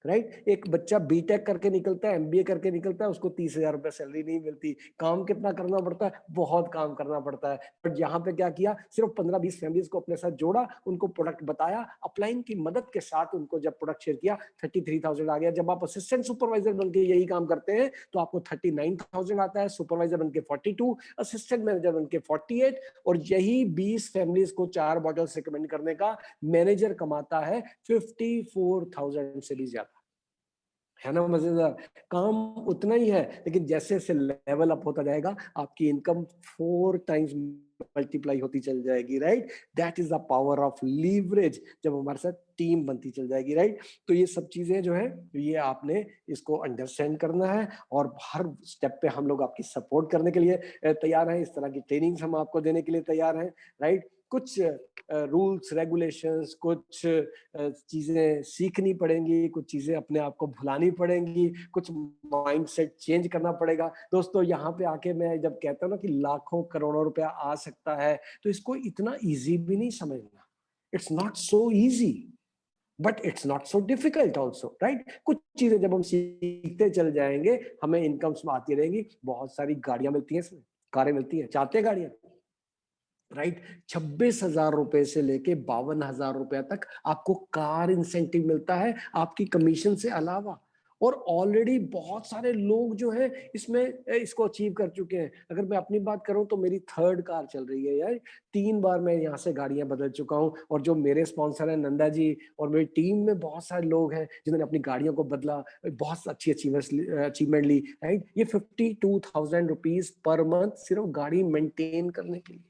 राइट। एक बच्चा बीटेक करके निकलता है, एमबीए करके निकलता है, उसको 30,000 रुपया सैलरी नहीं मिलती। काम कितना करना पड़ता है, बहुत काम करना पड़ता है। बट यहाँ पे क्या किया, सिर्फ 15-20 फैमिलीज को अपने साथ जोड़ा, उनको प्रोडक्ट बताया, अपलाइन की मदद के साथ उनको जब प्रोडक्ट शेयर किया, 33,000 आ गया। जब आप असिस्टेंट सुपरवाइजर बन के यही काम करते हैं तो आपको 39,000 आता है, सुपरवाइजर बन के 42, असिस्टेंट मैनेजर बन के 48, और यही 20 फैमिलीज को 4 बॉटल्स रिकमेंड करने का मैनेजर कमाता है 54,000 से भी ज्यादा। है ना मजेदार। काम उतना ही है, लेकिन जैसे जैसे लेवल अप होता जाएगा आपकी इनकम 4 टाइम्स मल्टीप्लाई होती चल जाएगी, right. That is the power of leverage, जब हमारे साथ टीम बनती चल जाएगी, राइट। तो ये सब चीजें जो है, ये आपने इसको अंडरस्टैंड करना है, और हर स्टेप पे हम लोग आपकी सपोर्ट करने के लिए तैयार हैं। इस तरह की ट्रेनिंग्स हम आपको देने के लिए तैयार हैं, राइट। कुछ रूल्स रेगुलेशंस, कुछ चीजें सीखनी पड़ेंगी, कुछ चीजें अपने आप को भुलानी पड़ेंगी, कुछ माइंडसेट चेंज करना पड़ेगा। दोस्तों यहाँ पे आके मैं जब कहता हूँ ना कि लाखों करोड़ों रुपया आ सकता है, तो इसको इतना इजी भी नहीं समझना। It's not so easy, but it's not so difficult also, right. कुछ चीजें जब हम सीखते चल जाएंगे, हमें इनकम आती रहेगी। बहुत सारी गाड़ियां मिलती हैं, कारें मिलती हैं, चाहते हैं गाड़ियां, राइट। 26,000 रुपए से लेके 52,000 रुपए तक आपको कार इंसेंटिव मिलता है आपकी कमीशन से अलावा। और ऑलरेडी बहुत सारे लोग जो है इसमें इसको अचीव कर चुके हैं। अगर मैं अपनी बात करूं तो मेरी 3rd कार चल रही है यार, 3 बार मैं यहाँ से गाड़ियां बदल चुका हूं। और जो मेरे स्पॉन्सर है नंदा जी, और मेरी टीम में बहुत सारे लोग हैं जिन्होंने अपनी गाड़ियों को बदला, बहुत अच्छी अचीवमेंट ली, राइट। ये 52,000 रुपीज पर मंथ सिर्फ गाड़ी मेंटेन करने के लिए।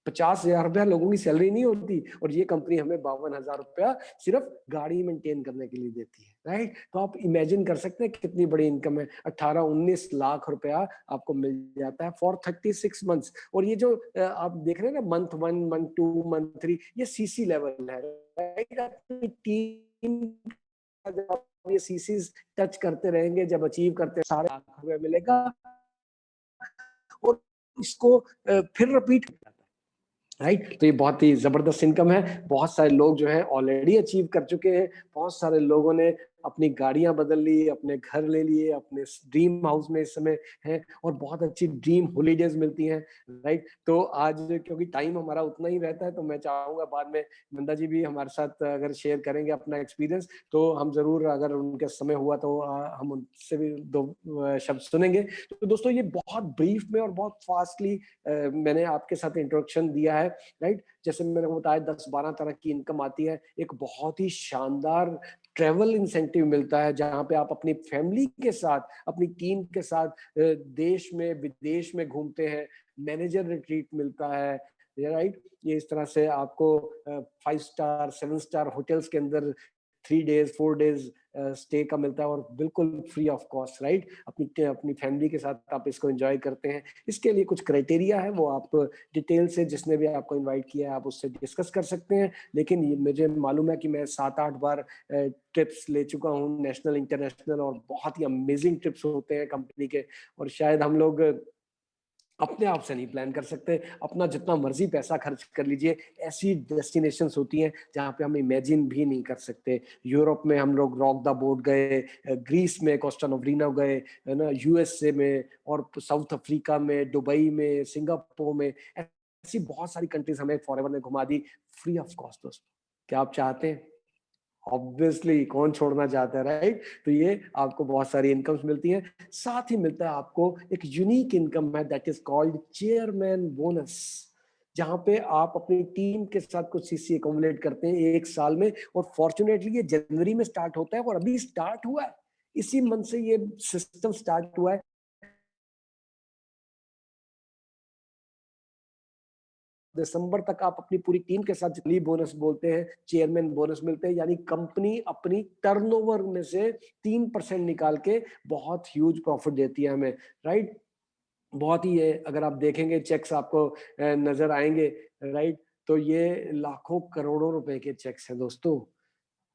50,000 रुपया लोगों की सैलरी नहीं होती, और ये कंपनी हमें 52,000 रुपया सिर्फ गाड़ी मेंटेन करने के लिए देती है, राइट। तो आप इमेजिन कर सकते हैं कितनी बड़ी इनकम है। 18-19 लाख रुपया आपको मिल जाता है फॉर 36 मंथ्स। और ये जो आप देख रहे हैं ना, मंथ 1, मंथ 2, मंथ 3, ये सीसी लेवल है, राइट। टीम जब आप ये सीसीज टच करते रहेंगे, जब अचीव करते, सारे लाख रुपया मिलेगा, और इसको फिर रिपीट, राइट। तो ये बहुत ही जबरदस्त इनकम है। बहुत सारे लोग जो है ऑलरेडी अचीव कर चुके हैं। बहुत सारे लोगों ने अपनी गाड़ियां बदल ली, अपने घर ले लिए, अपने ड्रीम हाउस में इस समय हैं, और बहुत अच्छी ड्रीम हॉलीडेज मिलती हैं, राइट। तो आज क्योंकि टाइम हमारा उतना ही रहता है, तो मैं चाहूंगा बाद में नंदा जी भी हमारे साथ अगर शेयर करेंगे अपना एक्सपीरियंस, तो हम जरूर, अगर उनके समय हुआ तो हम उनसे भी 2 शब्द सुनेंगे। तो दोस्तों ये बहुत ब्रीफ में और बहुत फास्टली मैंने आपके साथ इंट्रोडक्शन दिया है, राइट। जैसे मैंने बताया 10-12 तरह की इनकम आती है। एक बहुत ही शानदार ट्रेवल इंसेंटिव मिलता है, जहां पे आप अपनी फैमिली के साथ, अपनी टीम के साथ देश में विदेश में घूमते हैं। मैनेजर रिट्रीट मिलता है, राइट। ये इस तरह से आपको 5 स्टार 7 स्टार होटल्स के अंदर 3 डेज 4 डेज स्टे का मिलता है, और बिल्कुल फ्री ऑफ कॉस्ट, राइट। अपनी अपनी फैमिली के साथ आप इसको एंजॉय करते हैं। इसके लिए कुछ क्राइटेरिया है, वो आप डिटेल से, जिसने भी आपको इनवाइट किया है, आप उससे डिस्कस कर सकते हैं। लेकिन मुझे मालूम है कि मैं 7-8 बार ट्रिप्स ले चुका हूँ, नेशनल इंटरनेशनल, और बहुत ही अमेजिंग ट्रिप्स होते हैं कंपनी के। और शायद हम लोग अपने आप से नहीं प्लान कर सकते। अपना जितना मर्जी पैसा खर्च कर लीजिए, ऐसी डेस्टिनेशंस होती हैं जहाँ पे हम इमेजिन भी नहीं कर सकते। यूरोप में हम लोग रॉक द बोट गए, ग्रीस में कोस्टा नोवरीना गए, है ना, यूएसए में, और साउथ अफ्रीका में, दुबई में, सिंगापुर में, ऐसी बहुत सारी कंट्रीज हमें फॉरएवर ने घुमा दी फ्री ऑफ कॉस्ट। दोस्तों, क्या आप चाहते हैं? ऑब्वियसली कौन छोड़ना चाहता है, राइट? तो ये आपको बहुत सारी इनकम्स मिलती हैं। साथ ही मिलता है आपको एक यूनिक इनकम है, that is called chairman bonus, जहां पे आप अपनी टीम के साथ कुछ सीसी अकोमुलेट करते हैं एक साल में। और फॉर्चुनेटली ये जनवरी में स्टार्ट होता है और अभी स्टार्ट हुआ है, इसी मंथ से ये सिस्टम स्टार्ट हुआ है। दिसंबर तक आप अपनी पूरी टीम के साथ जितनी बोनस बोलते हैं, चेयरमैन बोनस मिलते हैं, यानी कंपनी अपनी टर्नओवर में से 3% निकाल के बहुत ह्यूज प्रॉफिट देती है हमें, राइट? बहुत ही है, अगर आप देखेंगे चेक्स आपको नजर आएंगे, राइट? तो ये लाखों करोड़ों रुपए के चेक्स हैं दोस्तों।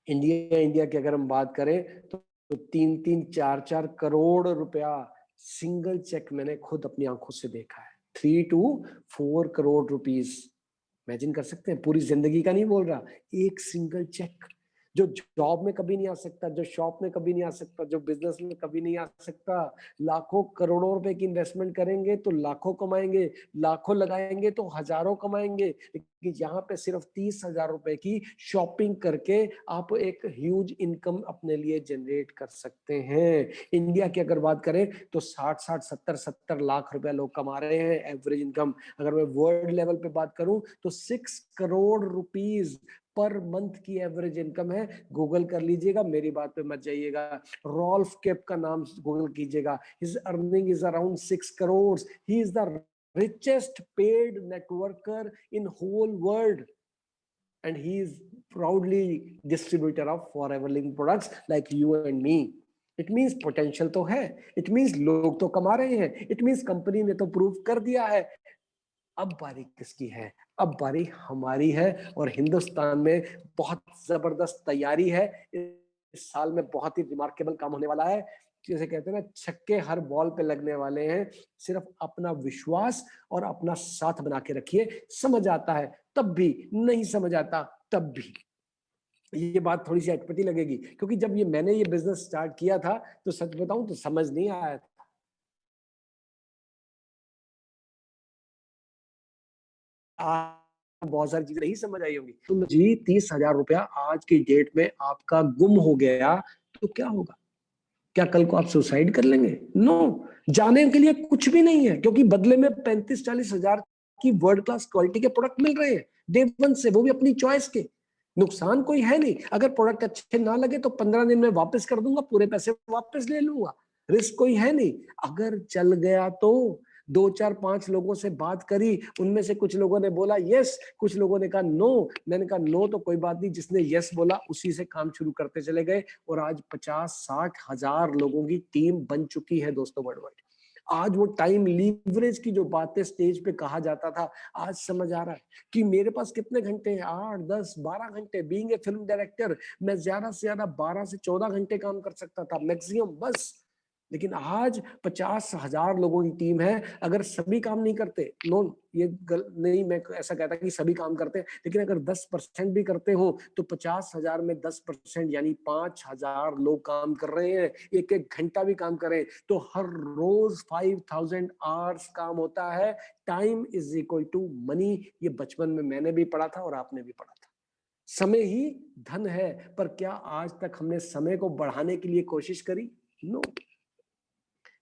इंडिया की अगर हम बात करें तो 3-3, 4-4 करोड़ रुपया सिंगल चेक मैंने खुद अपनी आंखों से देखा है। 3 to 4 करोड़ रुपीस, इमेजिन कर सकते हैं? पूरी जिंदगी का नहीं बोल रहा, एक सिंगल चेक, जो जॉब में कभी नहीं आ सकता, जो शॉप में कभी नहीं आ सकता, जो बिजनेस में कभी नहीं आ सकता। लाखों करोड़ों रुपए की इन्वेस्टमेंट करेंगे तो लाखों कमाएंगे, लाखों लगाएंगे तो हजारों कमाएंगे। लेकिन यहाँ पे सिर्फ 30,000 रुपए की शॉपिंग करके आप एक ह्यूज इनकम अपने लिए जनरेट कर सकते हैं। इंडिया की अगर बात करें तो 60-60, 70-70 लाख रुपए लोग कमा रहे हैं एवरेज इनकम। अगर मैं वर्ल्ड लेवल पे बात करूं तो 6 करोड़ रुपीस पर मंथ की एवरेज इनकम है। गूगल कर लीजिएगा, मेरी बात पे मत जाइएगा, रॉल्फ केप का नाम गूगल कीजिएगा। His earning is around 6 crore. He is the richest paid networker in whole world, and he is proudly distributor of forever living products like you and me. It means potential तो है, it means लोग तो कमा रहे हैं, it means company ने तो prove कर दिया है। अब बारी किसकी है? अब बारी हमारी है। और हिंदुस्तान में बहुत जबरदस्त तैयारी है। इस साल में बहुत ही रिमार्केबल काम होने वाला है। जैसे कहते हैं ना, छक्के हर बॉल पे लगने वाले हैं। सिर्फ अपना विश्वास और अपना साथ बना के रखिए। समझ आता है तब भी, नहीं समझ आता तब भी। ये बात थोड़ी सी अटपटी लगेगी, क्योंकि जब मैंने ये बिजनेस स्टार्ट किया था तो सच बताऊं तो समझ नहीं आया था। बहुत सारी चीजें नहीं समझ आई होंगी। तो जी 30,000 रुपया आज की डेट में आपका गुम हो गया तो क्या होगा? क्या कल को आप सुसाइड कर लेंगे? नो, जाने के लिए कुछ भी नहीं है, क्योंकि बदले में 35-40 हजार की वर्ल्ड क्लास क्वालिटी के प्रोडक्ट मिल रहे हैं डे वन से, वो भी अपनी चॉइस के। नुकसान कोई है नहीं। अगर प्रोडक्ट अच्छे ना लगे तो 15 दिन में वापस कर दूंगा, पूरे पैसे वापस ले लूंगा, रिस्क कोई है नहीं। अगर चल गया तो 2-4-5 लोगों से बात करी, उनमें से कुछ लोगों ने बोला यस, कुछ लोगों ने कहा नो। मैंने कहा नो तो कोई बात नहीं, जिसने यस बोला उसी से काम शुरू करते चले गए। और आज 50-60 हजार लोगों की टीम बन चुकी है दोस्तों वर्ल्ड वाइड। आज वो टाइम लीवरेज की जो बातें स्टेज पे कहा जाता था, आज समझ आ रहा है कि मेरे पास कितने घंटे हैं, 8-10-12 घंटे। बीइंग ए फिल्म डायरेक्टर मैं ज्यादा से ज्यादा 12 से 14 घंटे काम कर सकता था मैक्सिमम, बस। लेकिन आज 50,000 लोगों की टीम है। अगर सभी काम नहीं करते, नो, ये नहीं मैं ऐसा कहता कि सभी काम करते हैं, लेकिन अगर 10% भी करते हो तो 50,000 में 10% यानी 5,000 लोग काम कर रहे हैं। एक एक घंटा भी काम करें तो हर रोज 5,000 आवर्स काम होता है। Time is equal to money. ये बचपन में मैंने भी पढ़ा था और आपने भी पढ़ा था। समय ही धन है, पर क्या आज तक हमने समय को बढ़ाने के लिए कोशिश करी? नो।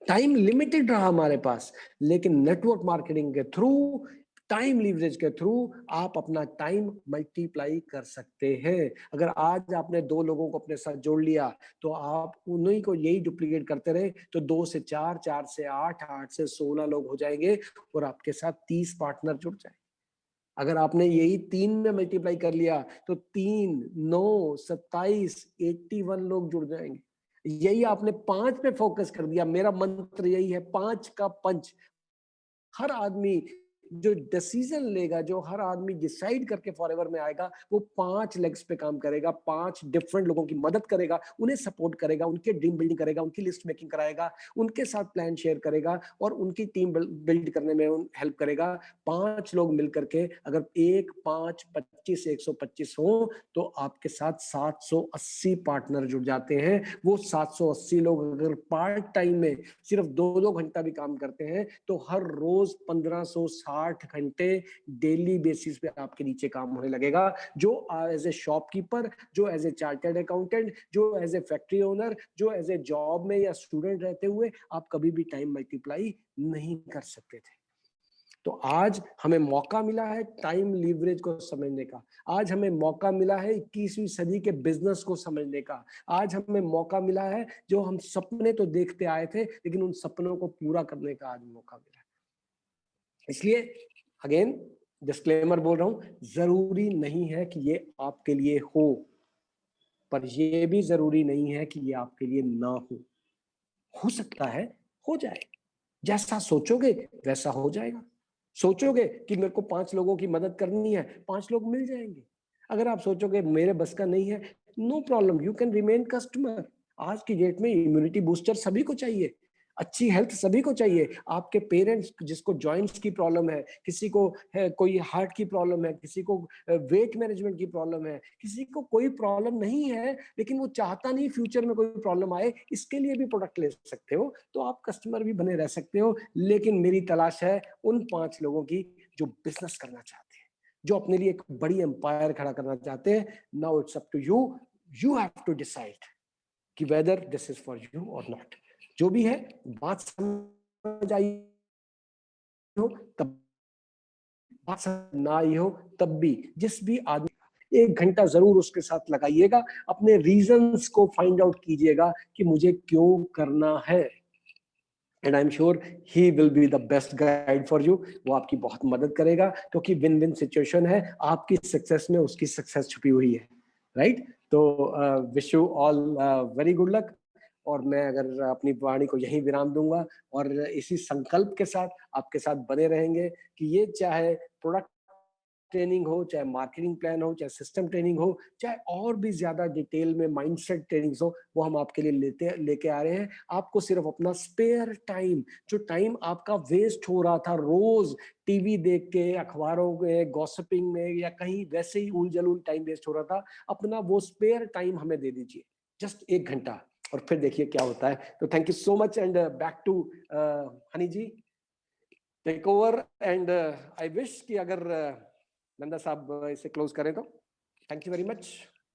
टाइम लिमिटेड रहा हमारे पास, लेकिन नेटवर्क मार्केटिंग के थ्रू, टाइम लीवरेज के थ्रू आप अपना टाइम मल्टीप्लाई कर सकते हैं। अगर आज आपने 2 लोगों को अपने साथ जोड़ लिया तो आप उन्हीं को यही डुप्लीकेट करते रहे तो 2 से 4, 4 से 8, 8 से 16 लोग हो जाएंगे और आपके साथ 30 पार्टनर जुड़ जाएंगे। अगर आपने यही 3 में मल्टीप्लाई कर लिया तो 3, 9, 27, 81 लोग जुड़ जाएंगे। यही आपने 5 पे फोकस कर दिया। मेरा मंत्र यही है, 5 का पंच। हर आदमी जो डिसीजन लेगा, जो हर आदमी डिसाइड करके फॉरएवर में आएगा, वो 5 लेग्स पे काम करेगा, 5 डिफरेंट लोगों की मदद करेगा, उन्हें सपोर्ट करेगा, उनके ड्रीम बिल्डिंग करेगा, उनकी लिस्ट मेकिंग कराएगा, उनके साथ प्लान शेयर करेगा और उनकी टीम बिल्ड करने में हेल्प करेगा। 5 लोग मिलकर के अगर 1, 5, 25, 125 हो तो आपके साथ 780 पार्टनर जुड़ जाते हैं। वो 780 लोग अगर पार्ट टाइम में सिर्फ 2-2 घंटा भी काम करते हैं तो हर रोज 1560 घंटे डेली बेसिस पे आपके नीचे काम होने लगेगा, जो एज ए शॉपकीपर, जो एज ए चार्टर्ड अकाउंटेंट, जो एज ए फैक्ट्री ओनर, जो एज ए जॉब में या स्टूडेंट रहते हुए आप कभी भी टाइम मल्टीप्लाई नहीं कर सकते थे। तो आज हमें मौका मिला है टाइम लीवरेज को समझने का, आज हमें मौका मिला है 21वीं सदी के बिजनेस को समझने का, आज हमें मौका मिला है जो हम सपने तो देखते आए थे लेकिन उन सपनों को पूरा करने का आज मौका मिला है। इसलिए अगेन डिस्क्लेमर बोल रहा हूं, जरूरी नहीं है कि ये आपके लिए हो, पर ये भी जरूरी नहीं है कि ये आपके लिए ना हो सकता है हो जाए। जैसा सोचोगे वैसा हो जाएगा। सोचोगे कि मेरे को 5 लोगों की मदद करनी है, 5 लोग मिल जाएंगे। अगर आप सोचोगे मेरे बस का नहीं है, no problem, you can remain customer. आज की डेट में इम्यूनिटी बूस्टर सभी को चाहिए, अच्छी हेल्थ सभी को चाहिए। आपके पेरेंट्स जिसको जॉइंट्स की प्रॉब्लम है, किसी को है कोई हार्ट की प्रॉब्लम है, किसी को वेट मैनेजमेंट की प्रॉब्लम है, किसी को कोई प्रॉब्लम नहीं है लेकिन वो चाहता नहीं फ्यूचर में कोई प्रॉब्लम आए, इसके लिए भी प्रोडक्ट ले सकते हो, तो आप कस्टमर भी बने रह सकते हो। लेकिन मेरी तलाश है उन 5 लोगों की जो बिजनेस करना चाहते हैं, जो अपने लिए एक बड़ी एम्पायर खड़ा करना चाहते हैं। Now it's up to you, you have to decide कि whether this is for you और नॉट। जो भी है बात समझ आई हो तब, बात समझ ना आई हो तब भी, जिस भी आदमी 1 घंटा जरूर उसके साथ लगाइएगा, अपने रीजंस को फाइंड आउट कीजिएगा कि मुझे क्यों करना है, and I am sure he will be the best guide for you. वो आपकी बहुत मदद करेगा क्योंकि विन विन सिचुएशन है, आपकी सक्सेस में उसकी सक्सेस छुपी हुई है, राइट? तो wish you all very good luck. और मैं अगर अपनी वाणी को यहीं विराम दूंगा और इसी संकल्प के साथ आपके साथ बने रहेंगे कि ये चाहे प्रोडक्ट ट्रेनिंग हो, चाहे मार्केटिंग प्लान हो, चाहे सिस्टम ट्रेनिंग हो, चाहे और भी ज्यादा डिटेल में माइंडसेट ट्रेनिंग्स हो, वो हम आपके लिए लेके आ रहे हैं। आपको सिर्फ अपना स्पेयर टाइम, जो टाइम आपका वेस्ट हो रहा था रोज टीवी देख के, अखबारों में, गॉसिपिंग में या कहीं वैसे ही उलझुल टाइम वेस्ट हो रहा था, अपना वो स्पेयर टाइम हमें दे दीजिए, जस्ट 1 घंटा, और फिर देखिए क्या होता है। तो thank you so much and back to Honey ji, take over. And I wish कि अगर नंदा साहब इसे क्लोज करें तो। Thank you very much.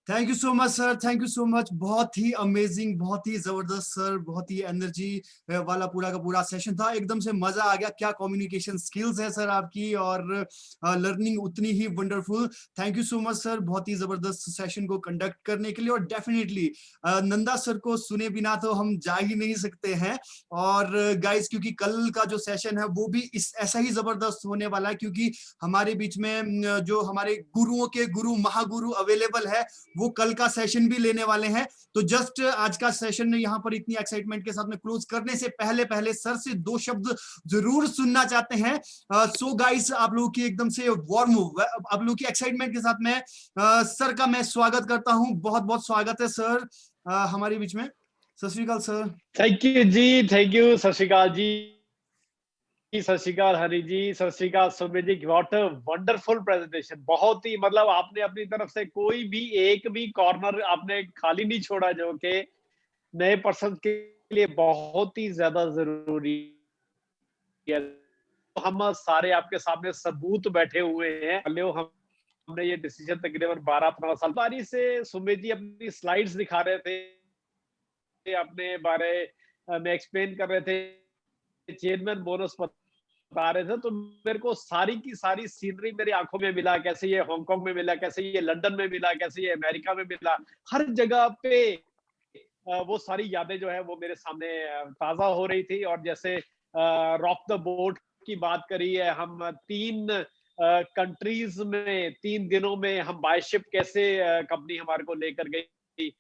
Thank you so much sir, thank you so much. बहुत ही अमेजिंग, बहुत ही जबरदस्त सर, बहुत ही एनर्जी वाला पूरा का पूरा सेशन था। एकदम से मजा आ गया। क्या कम्युनिकेशन स्किल्स है सर आपकी, और लर्निंग उतनी ही wonderful. Thank you so much sir, बहुत ही जबरदस्त सेशन को कंडक्ट करने के लिए। और डेफिनेटली नंदा सर को सुने बिना तो हम जा ही नहीं सकते हैं। और गाइस, क्योंकि कल का जो सेशन है वो भी इस ऐसा ही जबरदस्त होने वाला है, क्योंकि हमारे बीच में जो हमारे गुरुओं के गुरु, महागुरु अवेलेबल है, वो कल का सेशन भी लेने वाले हैं। तो जस्ट आज का सेशन यहाँ पर इतनी एक्साइटमेंट के साथ में क्लोज करने से पहले सर से 2 शब्द जरूर सुनना चाहते हैं। सो गाइस, आप लोगों की एकदम से वार्म, आप लोगों की एक्साइटमेंट के साथ में सर का मैं स्वागत करता हूं। बहुत बहुत स्वागत है सर हमारे बीच में। सत श्री अकाल सर। थैंक यू जी, थैंक यू। सत श्री अकाल जी, सत श्री अकाल हरि जी, सत श्री अकाल Sumit ji. What a wonderful presentation. बहुत ही, मतलब आपने अपनी तरफ से कोई भी एक भी कॉर्नर आपने खाली नहीं छोड़ा, जो कि नए पर्सन के लिए बहुत ही ज्यादा जरूरी है। हम सारे आपके सामने सबूत बैठे हुए हैं। हमने ये डिसीजन तकरीबन 12-15 साल बारी से, सुमित जी अपनी स्लाइड्स दिखा रहे थे, अपने बारे में एक्सप्लेन कर रहे थे, चेयरमैन बोनस बता रहे थे, तो मेरे को सारी की सारी सीनरी मेरी आंखों में मिला। कैसे ये हांगकांग में मिला, कैसे ये लंदन में मिला, कैसे ये अमेरिका में मिला, हर जगह पे वो सारी यादें जो है वो मेरे सामने ताजा हो रही थी। और जैसे रॉक द बोट की बात करी है, हम 3 कंट्रीज में 3 दिनों में हम बाय शिप कैसे कंपनी हमारे को लेकर गई।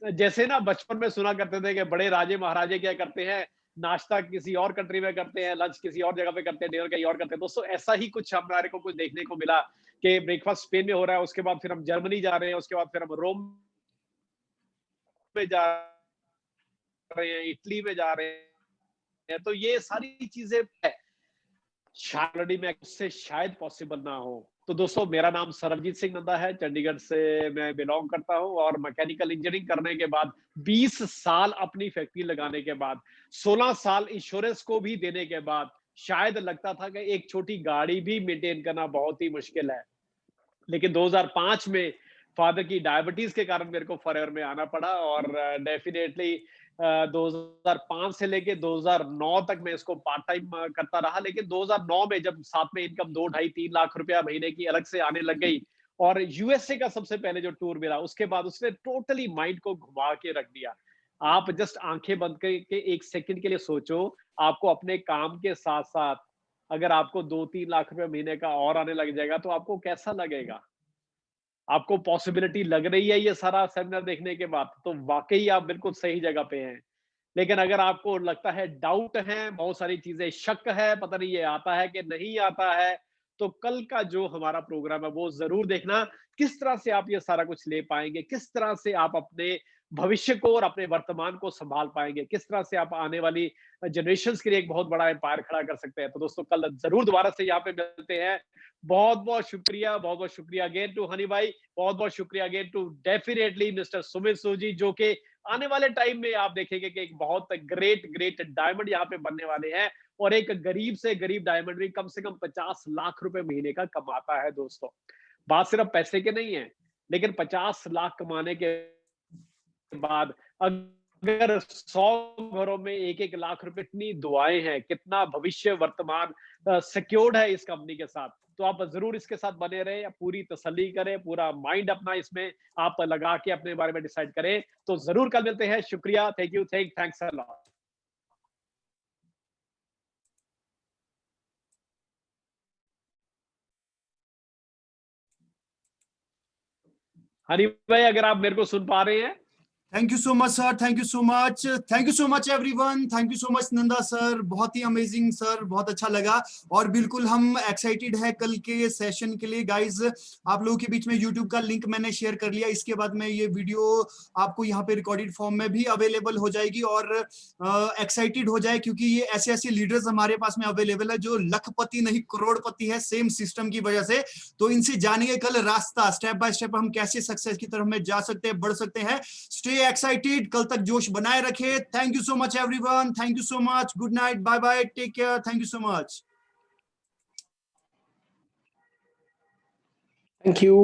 जैसे ना बचपन में सुना करते थे कि बड़े राजे महाराजे क्या करते हैं, नाश्ता किसी और कंट्री में करते हैं, लंच किसी और जगह पे करते हैं, डिनर कहीं और करते हैं। दोस्तों ऐसा ही कुछ हमारे को कुछ देखने को मिला कि ब्रेकफास्ट स्पेन में हो रहा है, उसके बाद फिर हम जर्मनी जा रहे हैं, उसके बाद फिर हम रोम में जा रहे हैं, इटली में जा रहे हैं। तो ये सारी चीजें ऑलरेडी में उससे शायद पॉसिबल ना हो। तो दोस्तों मेरा नाम सरबजीत सिंह नंदा है, चंडीगढ़ से मैं बिलोंग करता हूं और मैकेनिकल इंजीनियरिंग करने के बाद 20 साल अपनी फैक्ट्री लगाने के बाद 16 साल इंश्योरेंस को भी देने के बाद शायद लगता था कि एक छोटी गाड़ी भी मेंटेन करना बहुत ही मुश्किल है। लेकिन 2005 में फादर की डायबिटीज के कारण मेरे को फॉरएवर में आना पड़ा और डेफिनेटली 2005 से लेके 2009 तक मैं इसको पार्ट टाइम करता रहा। लेकिन 2009 में जब साथ में इनकम 2-2.5-3 लाख रुपया महीने की अलग से आने लग गई और यूएसए का सबसे पहले जो टूर मिला उसके बाद उसने टोटली माइंड को घुमा के रख दिया। आप जस्ट आंखें बंद करके एक सेकंड के लिए सोचो, आपको अपने काम के साथ साथ अगर आपको 2-3 लाख रुपए महीने का और आने लग जाएगा तो आपको कैसा लगेगा? आपको पॉसिबिलिटी लग रही है ये सारा सेमिनार देखने के बाद, तो वाकई आप बिल्कुल सही जगह पे हैं। लेकिन अगर आपको लगता है, डाउट है, बहुत सारी चीजें शक है, पता नहीं ये आता है कि नहीं आता है, तो कल का जो हमारा प्रोग्राम है वो जरूर देखना। किस तरह से आप ये सारा कुछ ले पाएंगे, किस तरह से आप अपने भविष्य को और अपने वर्तमान को संभाल पाएंगे, किस तरह से आप आने वाली जनरेशंस के लिए एक बहुत बड़ा एम्पायर खड़ा कर सकते हैं। तो दोस्तों कल जरूर दोबारा से यहाँ पे मिलते हैं। बहुत बहुत शुक्रिया अगेन टू हनी भाई, बहुत बहुत शुक्रिया again to definitely mister Sumit Suji, जो कि आने वाले टाइम में आप देखेंगे कि एक बहुत ग्रेट डायमंड यहाँ पे बनने वाले हैं और एक गरीब से गरीब डायमंड भी कम से कम 50 लाख रुपए महीने का कमाता है। दोस्तों बात सिर्फ पैसे की नहीं है, लेकिन 50 लाख कमाने के बाद अगर 100 घरों में 1-1 लाख रुपए, कितनी दुआएं हैं, कितना भविष्य वर्तमान सिक्योर्ड है इस कंपनी के साथ। तो आप जरूर इसके साथ बने रहे, पूरी तसल्ली करें, पूरा माइंड अपना इसमें आप लगा के अपने बारे में डिसाइड करें। तो जरूर कल मिलते हैं। शुक्रिया, thank you, thanks a lot. Honey भाई अगर आप मेरे को सुन पा रहे हैं। Thank you so much sir, thank you so much, thank you so much everyone, thank you so much Nanda sir, बहुत ही अमेजिंग सर, बहुत अच्छा लगा। और बिल्कुल हम एक्साइटेड है कल के सेशन के लिए गाइज। आप लोगों के बीच में यूट्यूब का लिंक मैंने शेयर कर लिया, इसके बाद में ये वीडियो आपको यहाँ पे रिकॉर्डेड फॉर्म में भी अवेलेबल हो जाएगी। और एक्साइटेड हो जाए क्योंकि ये ऐसे ऐसे लीडर्स हमारे पास में अवेलेबल है जो लखपति नहीं करोड़पति है, सेम सिस्टम की वजह से। तो इनसे जानेंगे कल रास्ता, स्टेप बाय स्टेप हम कैसे सक्सेस की तरफ में जा सकते हैं, बढ़ सकते हैं। स्टे एक्साइटेड, कल तक जोश बनाए रखे। Thank you so much everyone, thank you so much, good night, bye bye, take care, thank you so much, thank you.